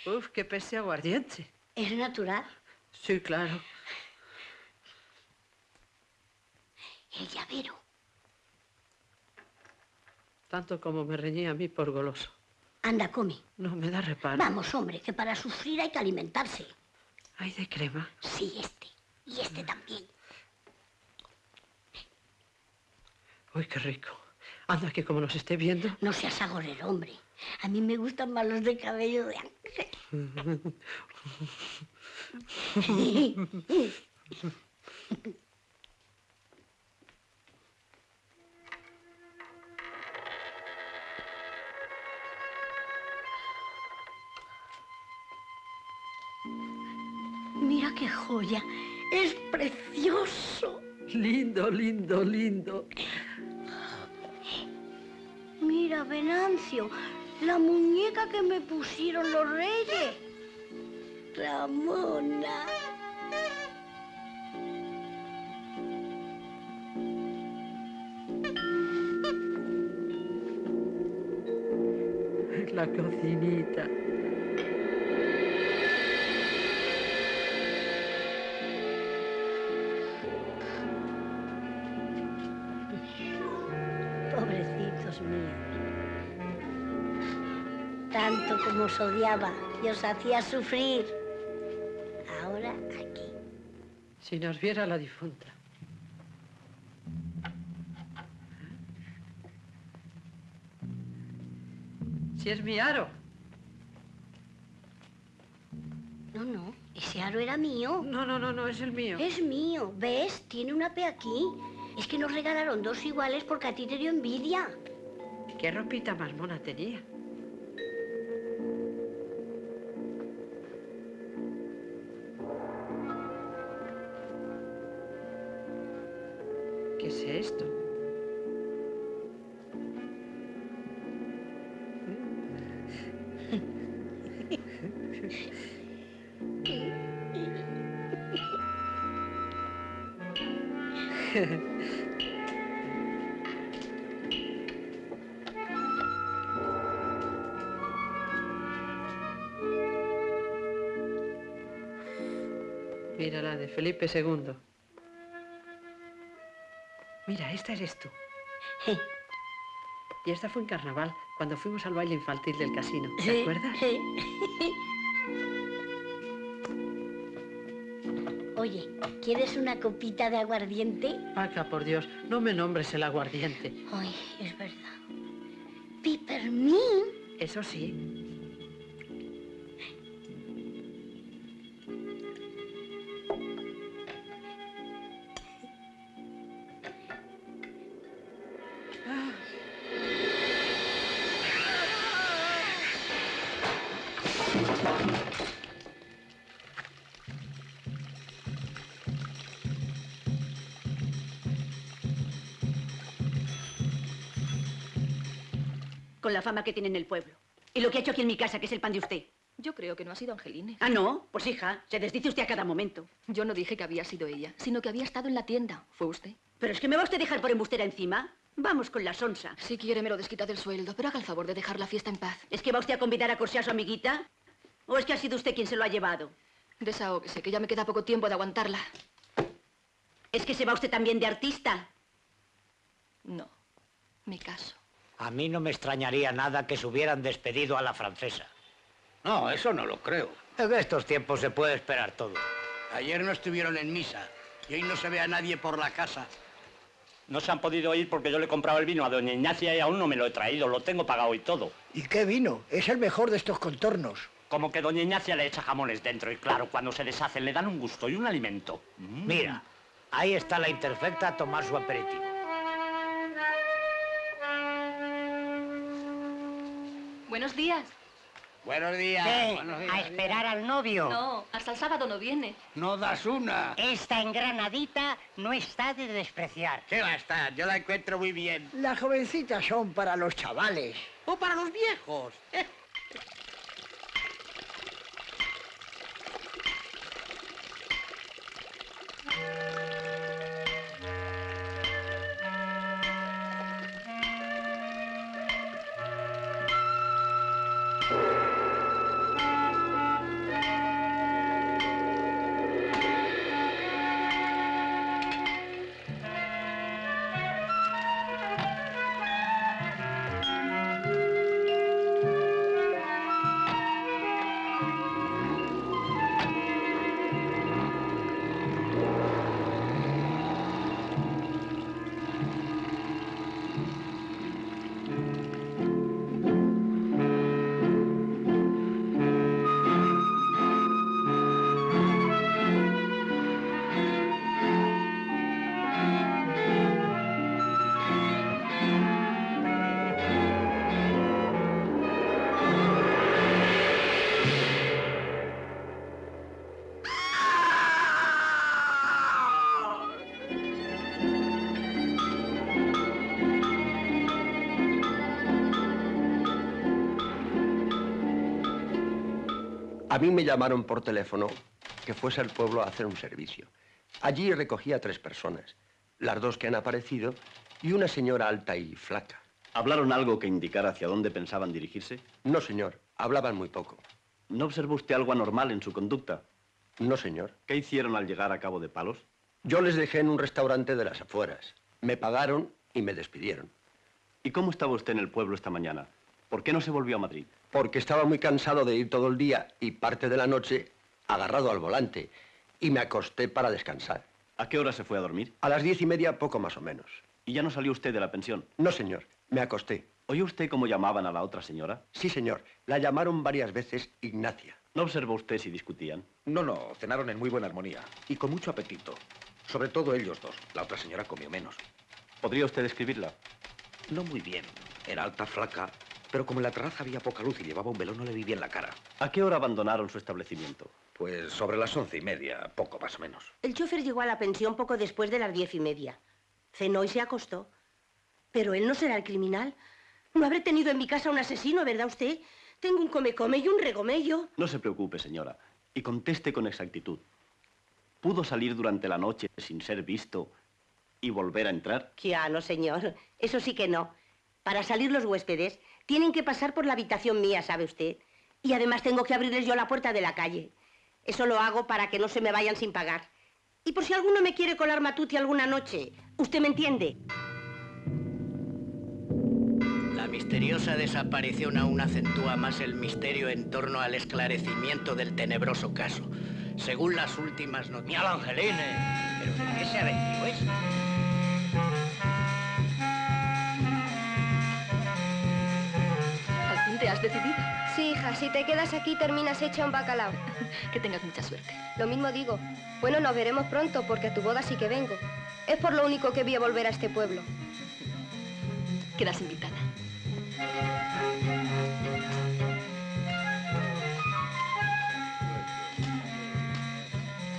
Uf, qué pese aguardiente. ¿Es natural? Sí, claro. El llavero. Tanto como me reñía a mí por goloso. Anda, come. No me da reparo. Vamos, hombre, que para sufrir hay que alimentarse. ¿Hay de crema? Sí, este. Y este también. Uy, qué rico. Anda, que como nos esté viendo... No seas agorero, hombre. A mí me gustan más los de cabello de ángel. Mira qué joya. Es precioso. Lindo, lindo, lindo. Mira, Venancio, la muñeca que me pusieron los reyes. Ramona. La cocinita. Pobrecitos míos. Tanto como os odiaba y os hacía sufrir. Ahora aquí. Si nos viera la difunta. Si es mi aro. No, no, ese aro era mío. No, no, no, no, es el mío. Es mío, ¿ves? Tiene una P aquí. Es que nos regalaron dos iguales porque a ti te dio envidia. ¿Qué ropita más mona tenía? Mira la de Felipe II. Mira, esta eres tú. Y esta fue en carnaval, cuando fuimos al baile infantil del casino. ¿Te acuerdas? Oye, ¿quieres una copita de aguardiente? Paca, por Dios, no me nombres el aguardiente. Ay, es verdad. ¿Pipermín? Eso sí. Con la fama que tiene en el pueblo. Y lo que ha hecho aquí en mi casa, que es el pan de usted. Yo creo que no ha sido Angeline. Ah, ¿no? Pues hija, se desdice usted a cada momento. Yo no dije que había sido ella, sino que había estado en la tienda. ¿Fue usted? ¿Pero es que me va usted a dejar por embustera encima? Vamos con la sonsa. Si quiere me lo desquita del sueldo, pero haga el favor de dejar la fiesta en paz. ¿Es que va usted a convidar a corsear a su amiguita? ¿O es que ha sido usted quien se lo ha llevado? Desahógese, que ya me queda poco tiempo de aguantarla. ¿Es que se va usted también de artista? No, me caso. A mí no me extrañaría nada que se hubieran despedido a la francesa. No, eso no lo creo. En estos tiempos se puede esperar todo. Ayer no estuvieron en misa y hoy no se ve a nadie por la casa. No se han podido ir porque yo le he comprado el vino a doña Ignacia y aún no me lo he traído. Lo tengo pagado y todo. ¿Y qué vino? Es el mejor de estos contornos. Como que doña Ignacia le echa jamones dentro y claro, cuando se deshacen le dan un gusto y un alimento. Mira, ahí está la interfecta a tomar su aperitivo. Buenos días. Buenos días. ¿Qué? Buenos días. ¿A esperar al novio? No, hasta el sábado no viene. No das una. Esta engranadita no está de despreciar. ¿Qué va a estar? Yo la encuentro muy bien. Las jovencitas son para los chavales. O para los viejos. A mí me llamaron por teléfono que fuese al pueblo a hacer un servicio. Allí recogí a 3 personas, las 2 que han aparecido y una señora alta y flaca. ¿Hablaron algo que indicara hacia dónde pensaban dirigirse? No, señor, hablaban muy poco. ¿No observó usted algo anormal en su conducta? No, señor. ¿Qué hicieron al llegar a Cabo de Palos? Yo les dejé en un restaurante de las afueras. Me pagaron y me despidieron. ¿Y cómo estaba usted en el pueblo esta mañana? ¿Por qué no se volvió a Madrid? Porque estaba muy cansado de ir todo el día y parte de la noche agarrado al volante y me acosté para descansar. ¿A qué hora se fue a dormir? A las 10:30, poco más o menos. ¿Y ya no salió usted de la pensión? No, señor, me acosté. ¿Oyó usted cómo llamaban a la otra señora? Sí, señor, la llamaron varias veces Ignacia. ¿No observó usted si discutían? No, cenaron en muy buena armonía y con mucho apetito. Sobre todo ellos 2. La otra señora comió menos. ¿Podría usted describirla? No muy bien. Era alta, flaca, pero como en la terraza había poca luz y llevaba un velón, no le vi bien la cara. ¿A qué hora abandonaron su establecimiento? Pues sobre las 11:30, poco más o menos. El chofer llegó a la pensión poco después de las 10:30. Cenó y se acostó. Pero él no será el criminal. No habré tenido en mi casa un asesino, ¿verdad usted? Tengo un come-come y un regomello. No se preocupe, señora, y conteste con exactitud. ¿Pudo salir durante la noche sin ser visto y volver a entrar? Ya, no, señor. Eso sí que no. Para salir los huéspedes tienen que pasar por la habitación mía, ¿sabe usted? Y además tengo que abrirles yo la puerta de la calle. Eso lo hago para que no se me vayan sin pagar. Y por si alguno me quiere colar matuti alguna noche. ¿Usted me entiende? La misteriosa desaparición aún acentúa más el misterio en torno al esclarecimiento del tenebroso caso. Según las últimas noticias... ¡Mira, Angelines! ¿Pero de qué se ha vestido eso? ¿Al fin te has decidido? Sí, hija, si te quedas aquí terminas hecha un bacalao. Que tengas mucha suerte. Lo mismo digo. Bueno, nos veremos pronto porque a tu boda sí que vengo. Es por lo único que voy a volver a este pueblo. Quedas invitada.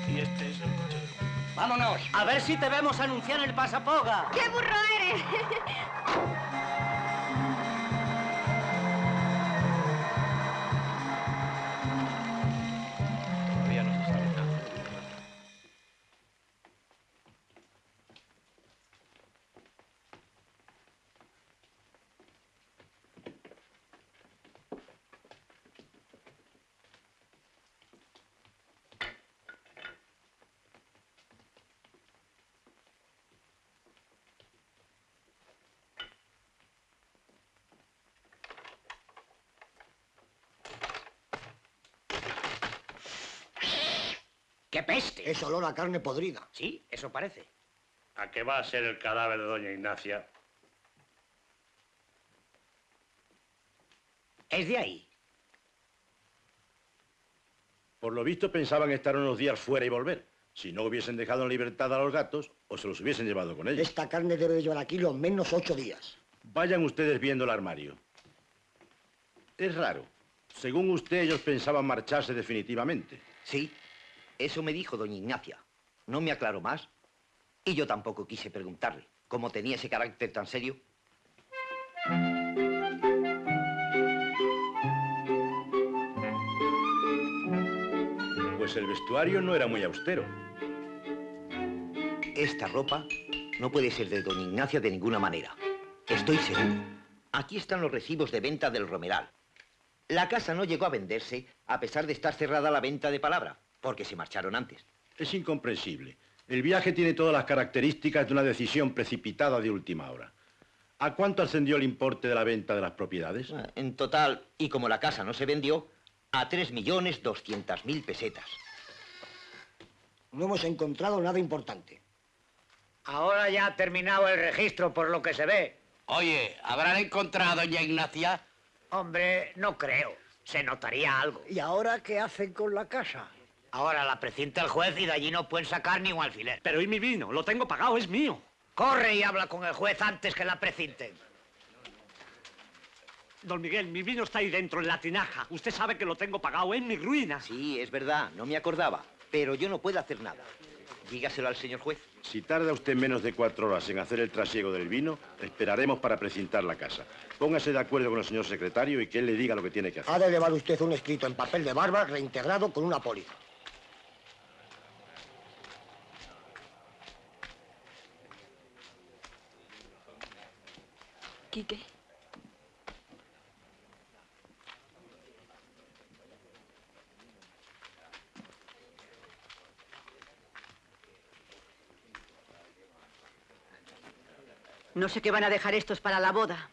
Y este es el coche. ¡Vámonos! A ver si te vemos anunciar el pasapoga. ¡Qué burro eres! Todavía no se sabe nada. ¡Qué peste! Es olor a carne podrida. Sí, eso parece. ¿A qué va a ser el cadáver de doña Ignacia? Es de ahí. Por lo visto pensaban estar unos días fuera y volver. Si no hubiesen dejado en libertad a los gatos, o se los hubiesen llevado con ellos. Esta carne debe de llevar aquí lo menos 8 días. Vayan ustedes viendo el armario. Es raro. Según usted, ellos pensaban marcharse definitivamente. Sí, eso me dijo doña Ignacia. No me aclaró más. Y yo tampoco quise preguntarle. Como tenía ese carácter tan serio. Pues el vestuario no era muy austero. Esta ropa no puede ser de doña Ignacia de ninguna manera. Estoy seguro. Aquí están los recibos de venta del Romeral. La casa no llegó a venderse a pesar de estar cerrada la venta de palabra, porque se marcharon antes. Es incomprensible. El viaje tiene todas las características de una decisión precipitada de última hora. ¿A cuánto ascendió el importe de la venta de las propiedades? En total, y como la casa no se vendió, a 3.200.000 pesetas. No hemos encontrado nada importante. Ahora ya ha terminado el registro, por lo que se ve. Oye, ¿habrán encontrado a doña Ignacia? Hombre, no creo. Se notaría algo. ¿Y ahora qué hacen con la casa? Ahora la precinta el juez y de allí no pueden sacar ni un alfiler. Pero ¿y mi vino? Lo tengo pagado, es mío. Corre y habla con el juez antes que la precinten. Don Miguel, mi vino está ahí dentro, en la tinaja. Usted sabe que lo tengo pagado, es mi ruina. Sí, es verdad, no me acordaba. Pero yo no puedo hacer nada. Dígaselo al señor juez. Si tarda usted menos de 4 horas en hacer el trasiego del vino, esperaremos para precintar la casa. Póngase de acuerdo con el señor secretario y que él le diga lo que tiene que hacer. Ha de llevar usted un escrito en papel de barba reintegrado con una póliza. Quique. No sé qué van a dejar estos para la boda.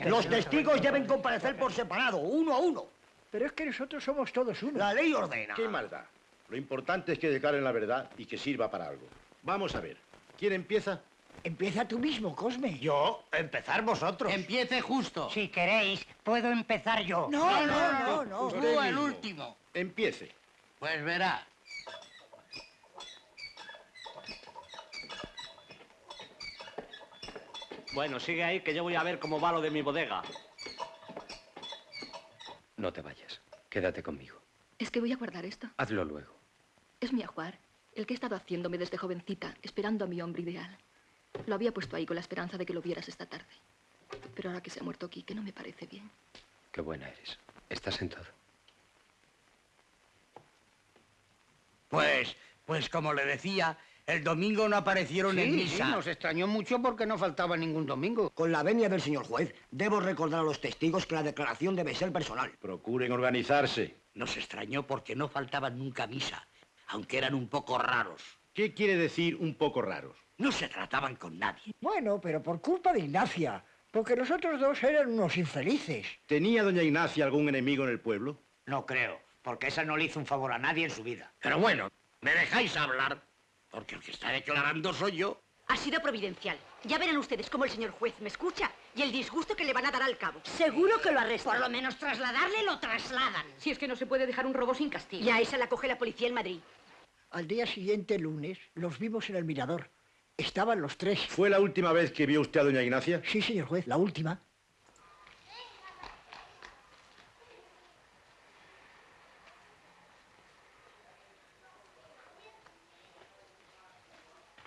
Los testigos deben comparecer por separado, uno a uno. Pero es que nosotros somos todos uno. La ley ordena. ¿Qué maldad? Lo importante es que declaren la verdad y que sirva para algo. Vamos a ver. ¿Quién empieza? Empieza tú mismo, Cosme. Yo, empezar vosotros. Empiece justo. Si queréis, puedo empezar yo. No. Usted Tú, el mismo. último. Empiece. Pues verá. Bueno, sigue ahí que yo voy a ver cómo va lo de mi bodega. No te vayas. Quédate conmigo. Es que voy a guardar esto. Hazlo luego. Es mi ajuar, el que he estado haciéndome desde jovencita, esperando a mi hombre ideal. Lo había puesto ahí con la esperanza de que lo vieras esta tarde. Pero ahora que se ha muerto Quique, no me parece bien. Qué buena eres. Está sentado. Pues como le decía, el domingo no aparecieron en misa. Sí, nos extrañó mucho porque no faltaba ningún domingo. Con la venia del señor juez, debo recordar a los testigos que la declaración debe ser personal. Procuren organizarse. Nos extrañó porque no faltaban nunca misa, aunque eran un poco raros. ¿Qué quiere decir un poco raros? No se trataban con nadie. Bueno, pero por culpa de Ignacia, porque los otros dos eran unos infelices. ¿Tenía doña Ignacia algún enemigo en el pueblo? No creo, porque esa no le hizo un favor a nadie en su vida. Pero bueno, ¿me dejáis hablar? Porque el que está declarando soy yo. Ha sido providencial. Ya verán ustedes cómo el señor juez me escucha y el disgusto que le van a dar al cabo. Seguro que lo arrestan. Por lo menos trasladarle lo trasladan. Si es que no se puede dejar un robo sin castigo. Ya esa la coge la policía en Madrid. Al día siguiente, lunes, los vimos en el mirador. Estaban los tres. ¿Fue la última vez que vio usted a doña Ignacia? Sí, señor juez, la última.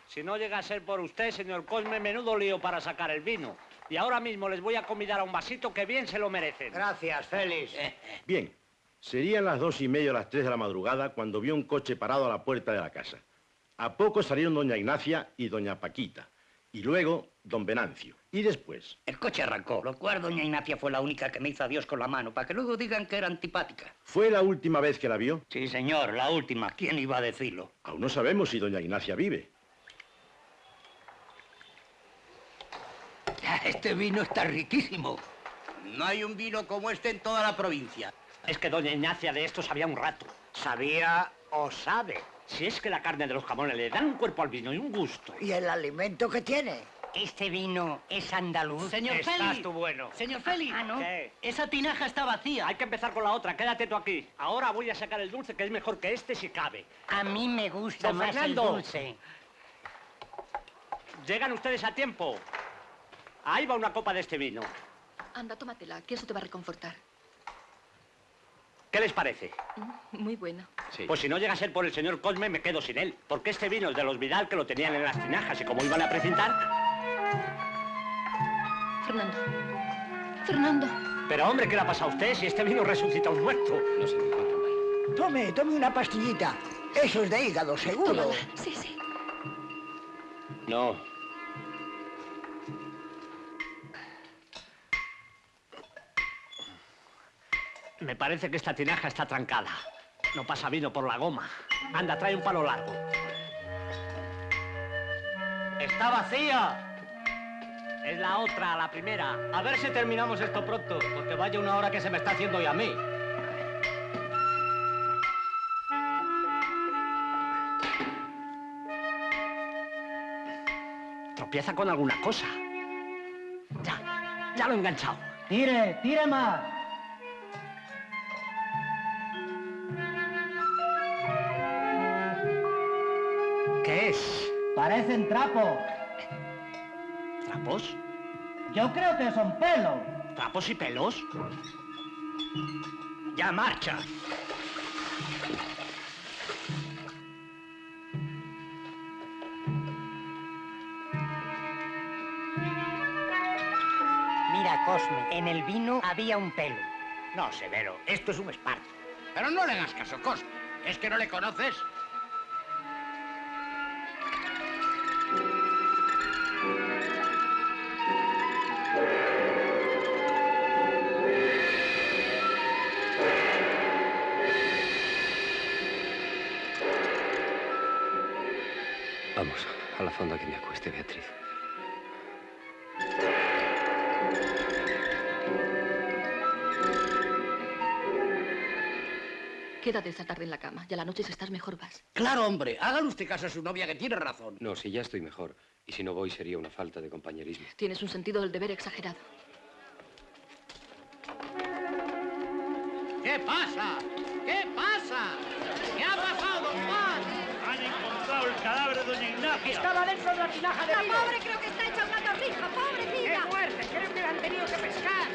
Si no llega a ser por usted, señor Cosme, menudo lío para sacar el vino. Y ahora mismo les voy a convidar a un vasito que bien se lo merecen. Gracias, Félix. Bien, serían las 2:30 o las 3 de la madrugada cuando vio un coche parado a la puerta de la casa. A poco salieron doña Ignacia y doña Paquita. Y luego don Venancio. Y después... El coche arrancó, lo cual doña Ignacia fue la única que me hizo adiós con la mano, para que luego digan que era antipática. ¿Fue la última vez que la vio? Sí, señor, la última. ¿Quién iba a decirlo? Aún no sabemos si doña Ignacia vive. Este vino está riquísimo. No hay un vino como este en toda la provincia. Es que doña Ignacia de esto sabía un rato. ¿Sabía o sabe? Si es que la carne de los jamones le dan un cuerpo al vino y un gusto. ¿Y el alimento que tiene? Este vino es andaluz. Señor Estás Félix. tú bueno. Señor Félix. ¿no? ¿Qué? Esa tinaja está vacía. Hay que empezar con la otra. Quédate tú aquí. Ahora voy a sacar el dulce, que es mejor que este si cabe. A mí me gusta Don más Fernando. el dulce. Llegan ustedes a tiempo. Ahí va una copa de este vino. Anda, tómatela, que eso te va a reconfortar. ¿Qué les parece? Muy bueno. Sí. Pues si no llega a ser por el señor Cosme, me quedo sin él. Porque este vino es de los Vidal, que lo tenían en las tinajas, y como iban a precintar... Fernando. Fernando. Pero hombre, ¿qué le ha pasado a usted si este vino resucita a un muerto? No se me encuentra mal. Tome una pastillita. Eso es de hígado, seguro. Tómala. Sí, sí. No. Me parece que esta tinaja está trancada. No pasa vino por la goma. Anda, trae un palo largo. ¡Está vacía! Es la otra, la primera. A ver si terminamos esto pronto, porque vaya una hora que se me está haciendo y a mí. Tropieza con alguna cosa. Ya lo he enganchado. ¡Tire más! ¿Qué es? Parecen trapos. ¿Trapos? Yo creo que son pelos. ¿Trapos y pelos? ¡Ya marcha! Mira, Cosme, en el vino había un pelo. No, Severo, esto es un esparto. Pero no le hagas caso, Cosme. ¿Es que no le conoces? Vamos, a la fonda que me acueste, Beatriz. Quédate esta tarde en la cama. Y a la noche, si estás mejor, vas. Claro, hombre. Hágale usted caso a su novia, que tiene razón. No, si ya estoy mejor. Y si no voy, sería una falta de compañerismo. Tienes un sentido del deber exagerado. ¿Qué pasa? ¿Qué pasa? ¿Qué ha pasado, don Juan? Han encontrado el cadáver de doña Ignacia. Estaba dentro de la tinaja de vino. Pobre, creo que está hecha una torrija, pobrecita. ¡Qué muerte! Creo que la han tenido que pescar.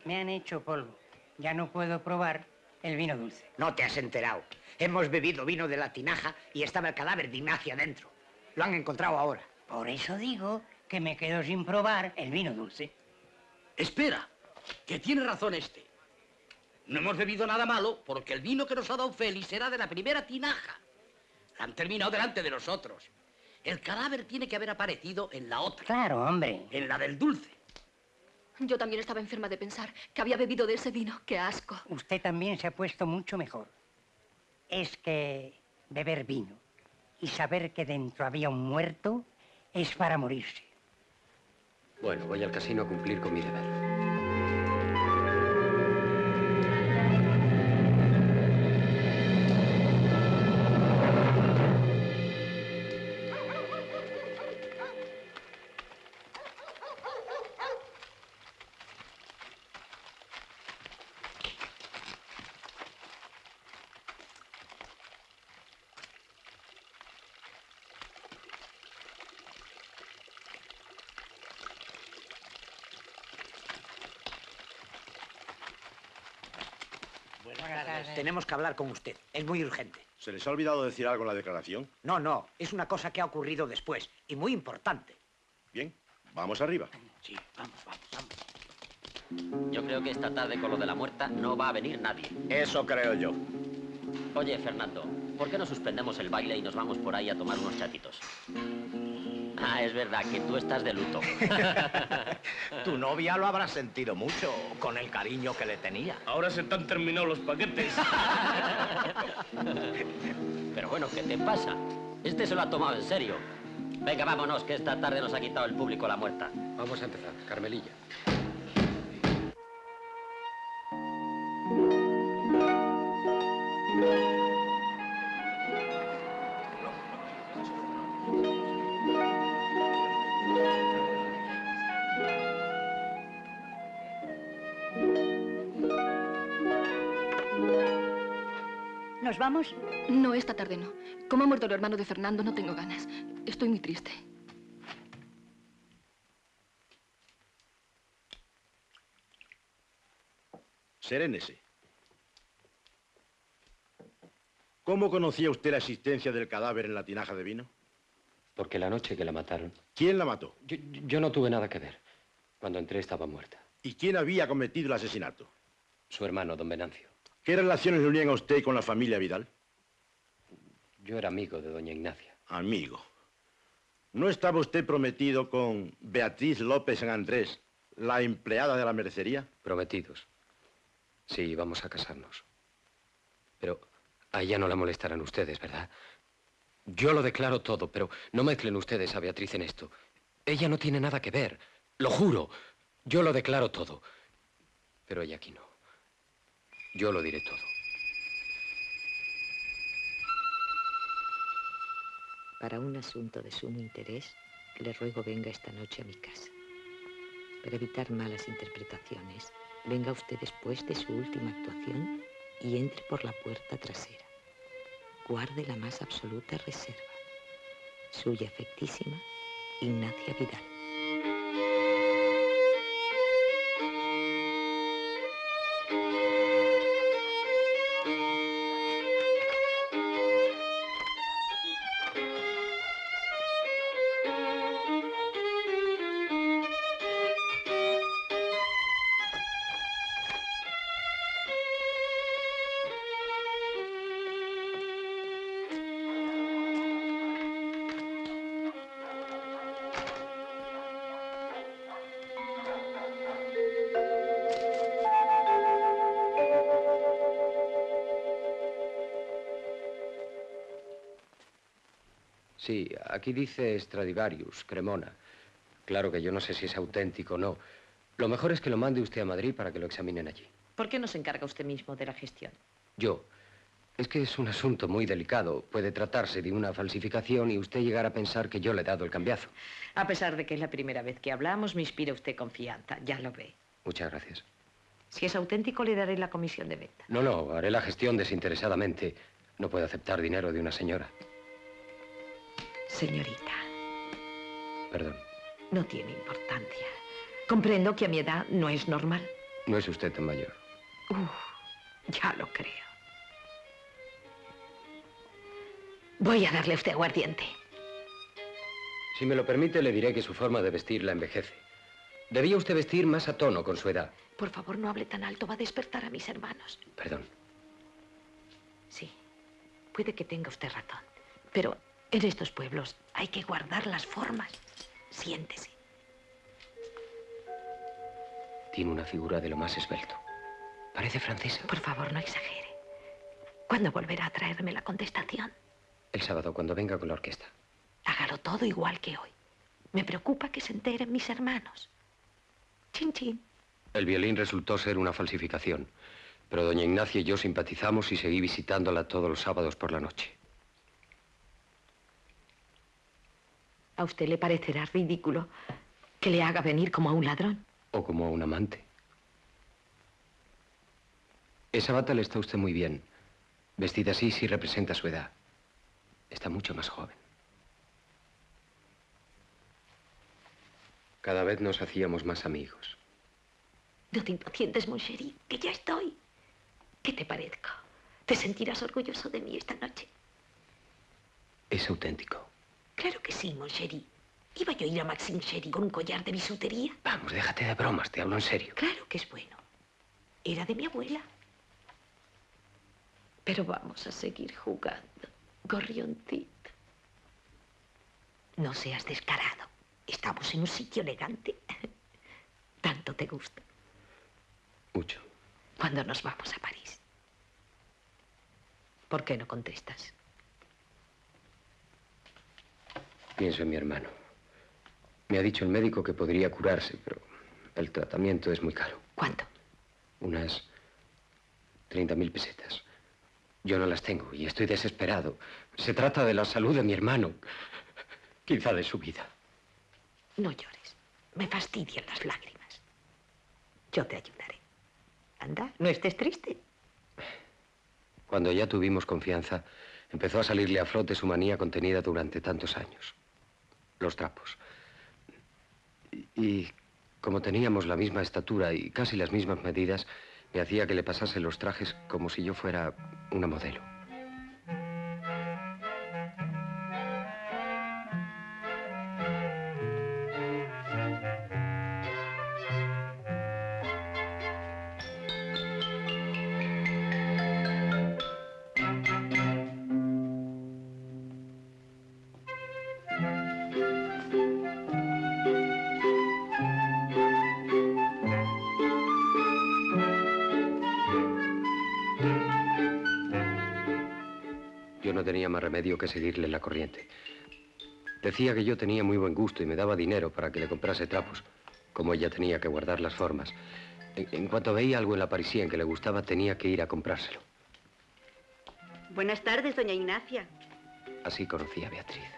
Me han hecho polvo. Ya no puedo probar El vino dulce. No te has enterado. Hemos bebido vino de la tinaja y estaba el cadáver de Ignacia dentro. Lo han encontrado ahora. Por eso digo que me quedo sin probar el vino dulce. Espera, que tiene razón este. No hemos bebido nada malo porque el vino que nos ha dado Félix era de la primera tinaja. La han terminado delante de nosotros. El cadáver tiene que haber aparecido en la otra. Claro, hombre. En la del dulce. Yo también estaba enferma de pensar que había bebido de ese vino. ¡Qué asco! Usted también se ha puesto mucho mejor. Es que beber vino y saber que dentro había un muerto es para morirse. Bueno, voy al casino a cumplir con mi deber. Tenemos que hablar con usted. Es muy urgente. ¿Se les ha olvidado decir algo en la declaración? No. Es una cosa que ha ocurrido después y muy importante. Bien, vamos arriba. Sí, vamos. Yo creo que esta tarde con lo de la muerta no va a venir nadie. Eso creo yo. Oye, Fernando, ¿por qué no suspendemos el baile y nos vamos por ahí a tomar unos chatitos? Ah, es verdad que tú estás de luto. Tu novia lo habrá sentido mucho, con el cariño que le tenía. Ahora se te han terminado los paquetes. Pero bueno, ¿qué te pasa? Este se lo ha tomado en serio. Venga, vámonos, que esta tarde nos ha quitado el público la muerta. Vamos a empezar, Carmelilla. ¿Nos vamos? No, esta tarde no. Como ha muerto el hermano de Fernando, no tengo ganas. Estoy muy triste. Serénese. ¿Cómo conocía usted la existencia del cadáver en la tinaja de vino? Porque la noche que la mataron... ¿Quién la mató? Yo no tuve nada que ver. Cuando entré estaba muerta. ¿Y quién había cometido el asesinato? Su hermano, don Venancio. ¿Qué relaciones le unían a usted con la familia Vidal? Yo era amigo de doña Ignacia. Amigo. ¿No estaba usted prometido con Beatriz López San Andrés, la empleada de la mercería? Prometidos. Sí, vamos a casarnos. Pero a ella no la molestarán ustedes, ¿verdad? Yo lo declaro todo, pero no mezclen ustedes a Beatriz en esto. Ella no tiene nada que ver. Lo juro. Yo lo declaro todo. Pero ella aquí no. Yo lo diré todo. Para un asunto de sumo interés, le ruego venga esta noche a mi casa. Para evitar malas interpretaciones, venga usted después de su última actuación y entre por la puerta trasera. Guarde la más absoluta reserva. Suya afectísima, Ignacia Vidal. Sí, aquí dice Stradivarius, Cremona. Claro que yo no sé si es auténtico o no. Lo mejor es que lo mande usted a Madrid para que lo examinen allí. ¿Por qué no se encarga usted mismo de la gestión? Yo. Es que es un asunto muy delicado. Puede tratarse de una falsificación y usted llegar a pensar que yo le he dado el cambiazo. A pesar de que es la primera vez que hablamos, me inspira usted confianza. Ya lo ve. Muchas gracias. Si es auténtico, le daré la comisión de venta. No, haré la gestión desinteresadamente. No puedo aceptar dinero de una señora. Señorita. Perdón. No tiene importancia. Comprendo que a mi edad no es normal. No es usted tan mayor. Ya Ya lo creo. Voy a darle a usted aguardiente. Si me lo permite, le diré que su forma de vestir la envejece. Debía usted vestir más a tono con su edad. Por favor, no hable tan alto. Va a despertar a mis hermanos. Perdón. Sí, puede que tenga usted razón. Pero en estos pueblos hay que guardar las formas. Siéntese. Tiene una figura de lo más esbelto. Parece francesa. Por favor, no exagere. ¿Cuándo volverá a traerme la contestación? El sábado, cuando venga con la orquesta. Hágalo todo igual que hoy. Me preocupa que se enteren mis hermanos. Chin, chin. El violín resultó ser una falsificación, pero doña Ignacia y yo simpatizamos y seguí visitándola todos los sábados por la noche. ¿A usted le parecerá ridículo que le haga venir como a un ladrón? O como a un amante. Esa bata le está a usted muy bien. Vestida así sí representa su edad. Está mucho más joven. Cada vez nos hacíamos más amigos. No te impacientes, mon chéri, que ya estoy. ¿Qué te parezco? ¿Te sentirás orgulloso de mí esta noche? Es auténtico. Claro que sí, mon chéri. ¿Iba yo a ir a Maxime Chéri con un collar de bisutería? Vamos, déjate de bromas, te hablo en serio. Claro que es bueno. Era de mi abuela. Pero vamos a seguir jugando, gorrioncito. No seas descarado. Estamos en un sitio elegante. ¿Tanto te gusta? Mucho. ¿Cuándo nos vamos a París? ¿Por qué no contestas? Pienso en mi hermano. Me ha dicho el médico que podría curarse, pero el tratamiento es muy caro. ¿Cuánto? Unas 30.000 pesetas. Yo no las tengo y estoy desesperado. Se trata de la salud de mi hermano. Quizá de su vida. No llores. Me fastidian las lágrimas. Yo te ayudaré. Anda, no estés triste. Cuando ya tuvimos confianza, empezó a salirle a flote su manía contenida durante tantos años. Los trapos. Y como teníamos la misma estatura y casi las mismas medidas, me hacía que le pasase los trajes como si yo fuera una modelo. Yo no tenía más remedio que seguirle la corriente. Decía que yo tenía muy buen gusto y me daba dinero para que le comprase trapos, como ella tenía que guardar las formas. En cuanto veía algo en la Parisien que le gustaba, tenía que ir a comprárselo. Buenas tardes, doña Ignacia. Así conocí a Beatriz.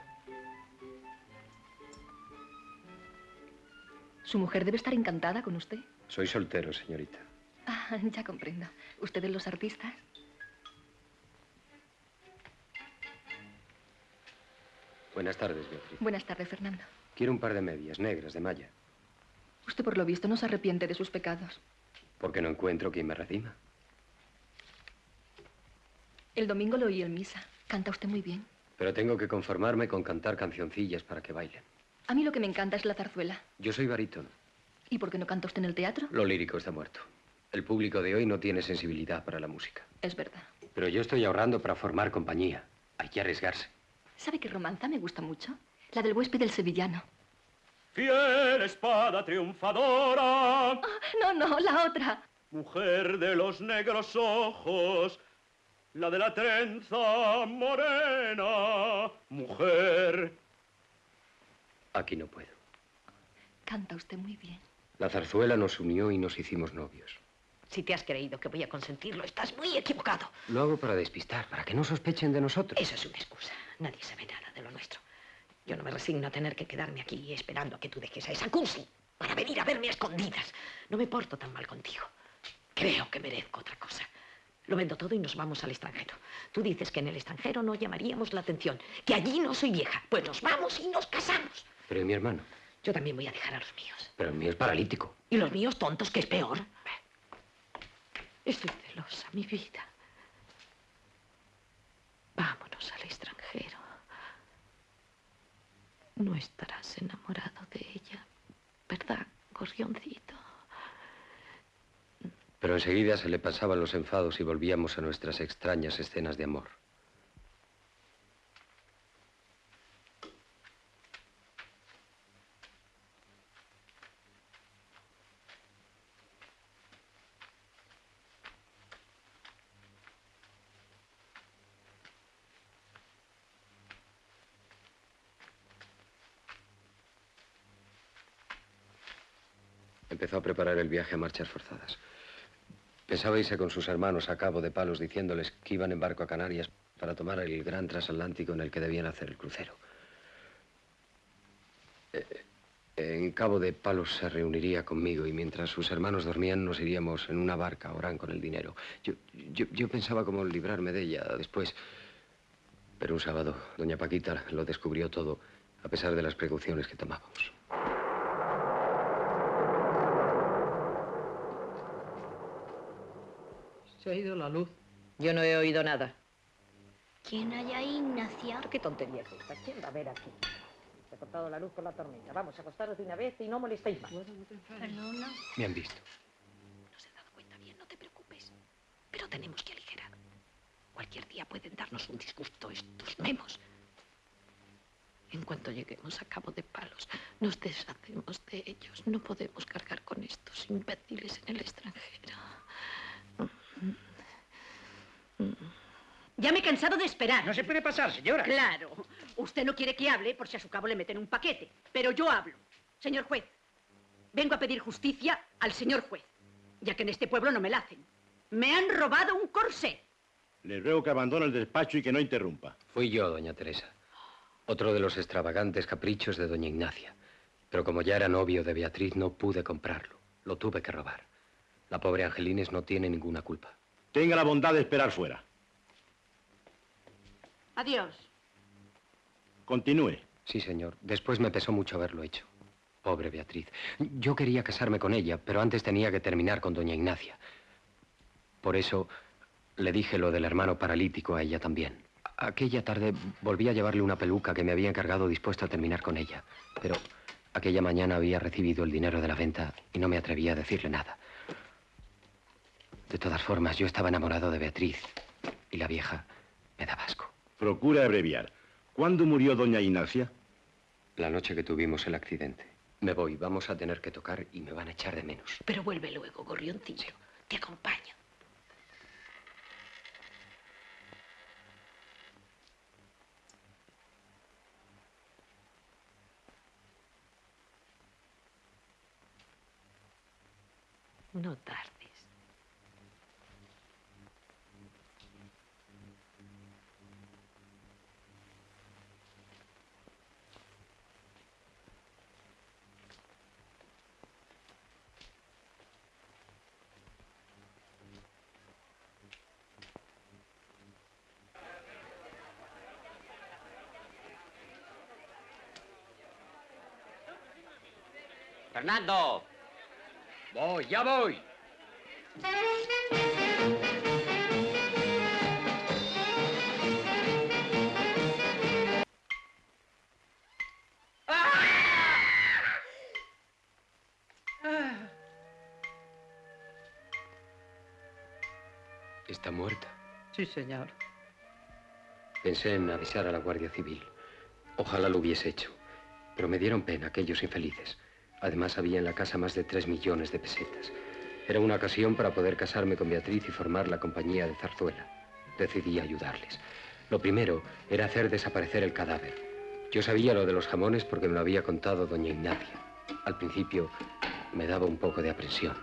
Su mujer debe estar encantada con usted. Soy soltero, señorita. Ah, ya comprendo. ¿Ustedes los artistas? Buenas tardes, Beatriz. Buenas tardes, Fernando. Quiero un par de medias negras de malla. Usted, por lo visto, no se arrepiente de sus pecados. Porque no encuentro quien me redima. El domingo lo oí en misa. Canta usted muy bien. Pero tengo que conformarme con cantar cancioncillas para que bailen. A mí lo que me encanta es la zarzuela. Yo soy barítono. ¿Y por qué no canta usted en el teatro? Lo lírico está muerto. El público de hoy no tiene sensibilidad para la música. Es verdad. Pero yo estoy ahorrando para formar compañía. Hay que arriesgarse. ¿Sabe qué romanza me gusta mucho? La del huésped del sevillano. Fiel espada triunfadora. No, la otra. Mujer de los negros ojos, la de la trenza morena. Mujer. Aquí no puedo. Canta usted muy bien. La zarzuela nos unió y nos hicimos novios. Si te has creído que voy a consentirlo, estás muy equivocado. Lo hago para despistar, para que no sospechen de nosotros. Eso es una excusa. Nadie sabe nada de lo nuestro. Yo no me resigno a tener que quedarme aquí esperando a que tú dejes a esa Cusi para venir a verme a escondidas. No me porto tan mal contigo. Creo que merezco otra cosa. Lo vendo todo y nos vamos al extranjero. Tú dices que en el extranjero no llamaríamos la atención, que allí no soy vieja. Pues nos vamos y nos casamos. Pero ¿y mi hermano? Yo también voy a dejar a los míos. Pero el mío es paralítico. ¿Y los míos tontos, que es peor? Estoy celosa, mi vida. Vámonos al extranjero. No estarás enamorado de ella, ¿verdad, gorrioncito? Pero enseguida se le pasaban los enfados y volvíamos a nuestras extrañas escenas de amor. Empezó a preparar el viaje a marchas forzadas. Pensaba irse con sus hermanos a Cabo de Palos diciéndoles que iban en barco a Canarias para tomar el gran transatlántico en el que debían hacer el crucero. En Cabo de Palos se reuniría conmigo y mientras sus hermanos dormían nos iríamos en una barca a Orán con el dinero. Yo pensaba cómo librarme de ella después. Pero un sábado, doña Paquita lo descubrió todo, a pesar de las precauciones que tomábamos. Se ha ido la luz. Yo no he oído nada. ¿Quién hay ahí, Ignacia? ¿Qué tontería es esta? ¿Quién va a ver aquí? Se ha cortado la luz por la tormenta. Vamos, a acostaros de una vez y no molestéis más. Perdona. Me han visto. No se ha dado cuenta bien, no te preocupes. Pero tenemos que aligerar. Cualquier día pueden darnos un disgusto estos memos. En cuanto lleguemos a Cabo de Palos, nos deshacemos de ellos. No podemos cargar con estos imbéciles en el extranjero. Ya me he cansado de esperar. No se puede pasar, señora. Claro. Usted no quiere que hable por si a su cabo le meten un paquete. Pero yo hablo. Señor juez, vengo a pedir justicia al señor juez, ya que en este pueblo no me la hacen. Me han robado un corsé. Le ruego que abandone el despacho y que no interrumpa. Fui yo, doña Teresa. Otro de los extravagantes caprichos de doña Ignacia. Pero como ya era novio de Beatriz, no pude comprarlo. Lo tuve que robar. La pobre Angelines no tiene ninguna culpa. Tenga la bondad de esperar fuera. Adiós. Continúe. Sí, señor. Después me pesó mucho haberlo hecho. Pobre Beatriz. Yo quería casarme con ella, pero antes tenía que terminar con doña Ignacia. Por eso le dije lo del hermano paralítico a ella también. Aquella tarde volví a llevarle una peluca que me había encargado dispuesto a terminar con ella. Pero aquella mañana había recibido el dinero de la venta y no me atreví a decirle nada. De todas formas, yo estaba enamorado de Beatriz y la vieja me daba asco. Procura abreviar. ¿Cuándo murió doña Ignacia? La noche que tuvimos el accidente. Me voy, vamos a tener que tocar y me van a echar de menos. Pero vuelve luego, gorrioncillo. Sí. Te acompaño. No tardes. ¡Fernando! Voy, ya voy. Está muerta. Sí, señor. Pensé en avisar a la Guardia Civil. Ojalá lo hubiese hecho. Pero me dieron pena aquellos infelices. Además, había en la casa más de 3 millones de pesetas. Era una ocasión para poder casarme con Beatriz y formar la compañía de Zarzuela. Decidí ayudarles. Lo primero era hacer desaparecer el cadáver. Yo sabía lo de los jamones porque me lo había contado doña Ignacia. Al principio me daba un poco de aprensión.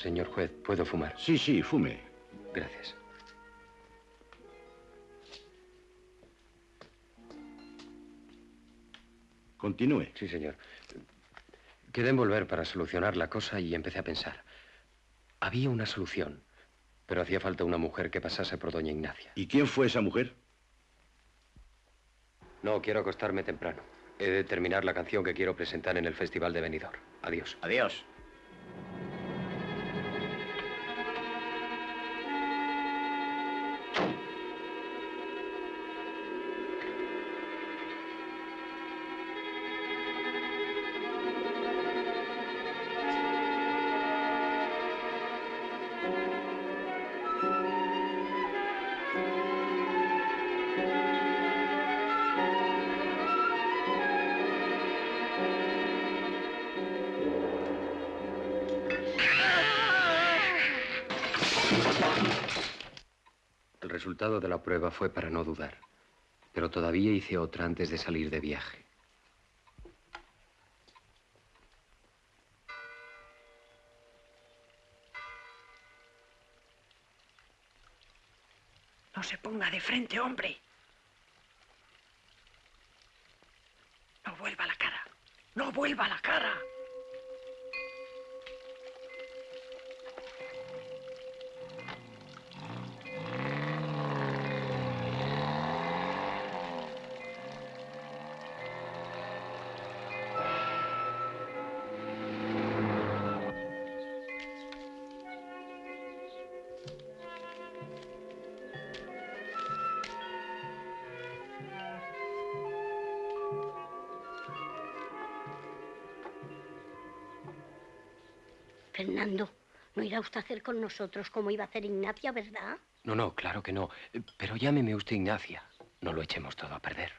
Señor juez, ¿puedo fumar? Sí, sí, fume. Gracias. Continúe. Sí, señor. Quedé en volver para solucionar la cosa y empecé a pensar. Había una solución, pero hacía falta una mujer que pasase por doña Ignacia. ¿Y quién fue esa mujer? No, quiero acostarme temprano. He de terminar la canción que quiero presentar en el Festival de Benidorm. Adiós. Adiós. El resultado de la prueba fue para no dudar, pero todavía hice otra antes de salir de viaje. No se ponga de frente, hombre. No vuelva la cara. No vuelva la cara. Fernando, no irá usted a hacer con nosotros como iba a hacer Ignacia, ¿verdad? No, claro que no. Pero llámeme usted Ignacia. No lo echemos todo a perder.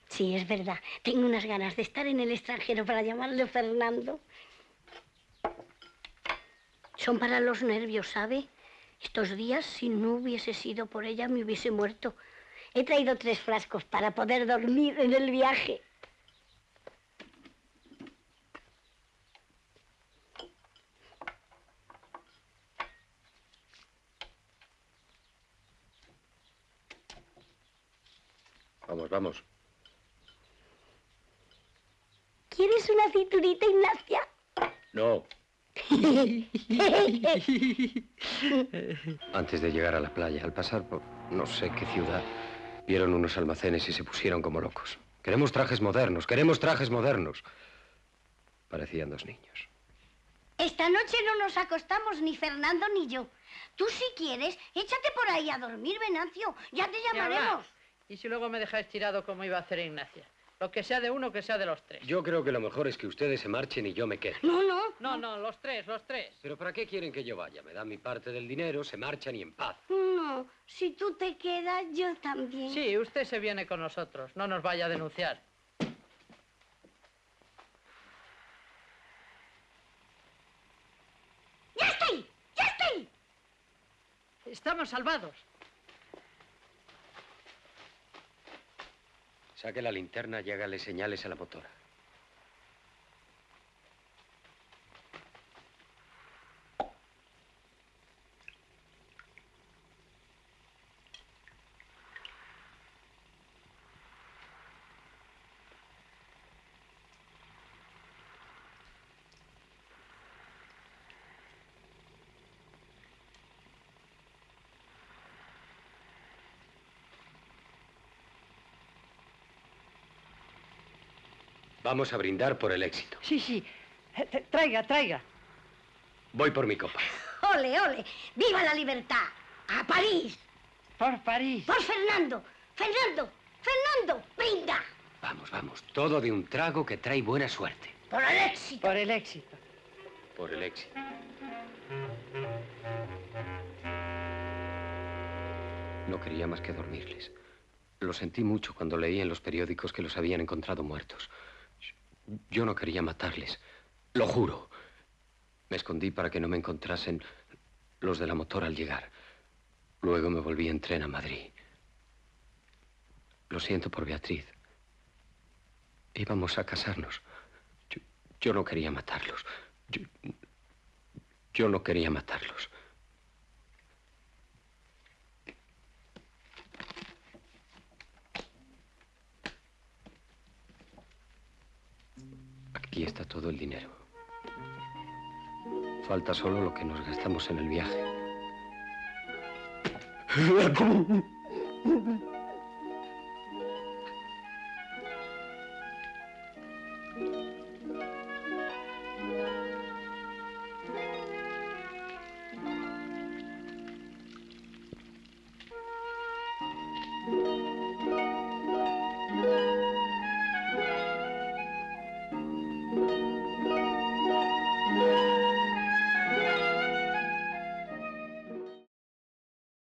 Sí, es verdad. Tengo unas ganas de estar en el extranjero para llamarle Fernando. Son para los nervios, ¿sabe? Estos días, si no hubiese sido por ella, me hubiese muerto. He traído 3 frascos para poder dormir en el viaje. Vamos. ¿Quieres una cinturita, Ignacia? No. Antes de llegar a la playa, al pasar por no sé qué ciudad, vieron unos almacenes y se pusieron como locos. Queremos trajes modernos, queremos trajes modernos. Parecían 2 niños. Esta noche no nos acostamos ni Fernando ni yo. Tú si quieres, échate por ahí a dormir, Venancio. Ya te llamaremos. Y si luego me dejáis tirado como iba a hacer Ignacia. Lo que sea de uno, que sea de los 3. Yo creo que lo mejor es que ustedes se marchen y yo me quede. No, los 3. ¿Pero para qué quieren que yo vaya? Me dan mi parte del dinero, se marchan y en paz. No, si tú te quedas, yo también. Sí, usted se viene con nosotros. No nos vaya a denunciar. ¡Ya estoy! Estamos salvados. Saque la linterna y hágale señales a la motora. Vamos a brindar por el éxito. Sí. Traiga. Voy por mi copa. ¡Ole, ole! ¡Viva la libertad! ¡A París! Por París. ¡Por Fernando! ¡Fernando! ¡Brinda! Vamos. Todo de un trago que trae buena suerte. ¡Por el éxito! Por el éxito. Por el éxito. No quería más que dormirles. Lo sentí mucho cuando leí en los periódicos que los habían encontrado muertos. Yo no quería matarles. Lo juro. Me escondí para que no me encontrasen los de la motora al llegar. Luego me volví en tren a Madrid. Lo siento por Beatriz. Íbamos a casarnos. Yo no quería matarlos. Yo no quería matarlos. Aquí está todo el dinero. Falta solo lo que nos gastamos en el viaje.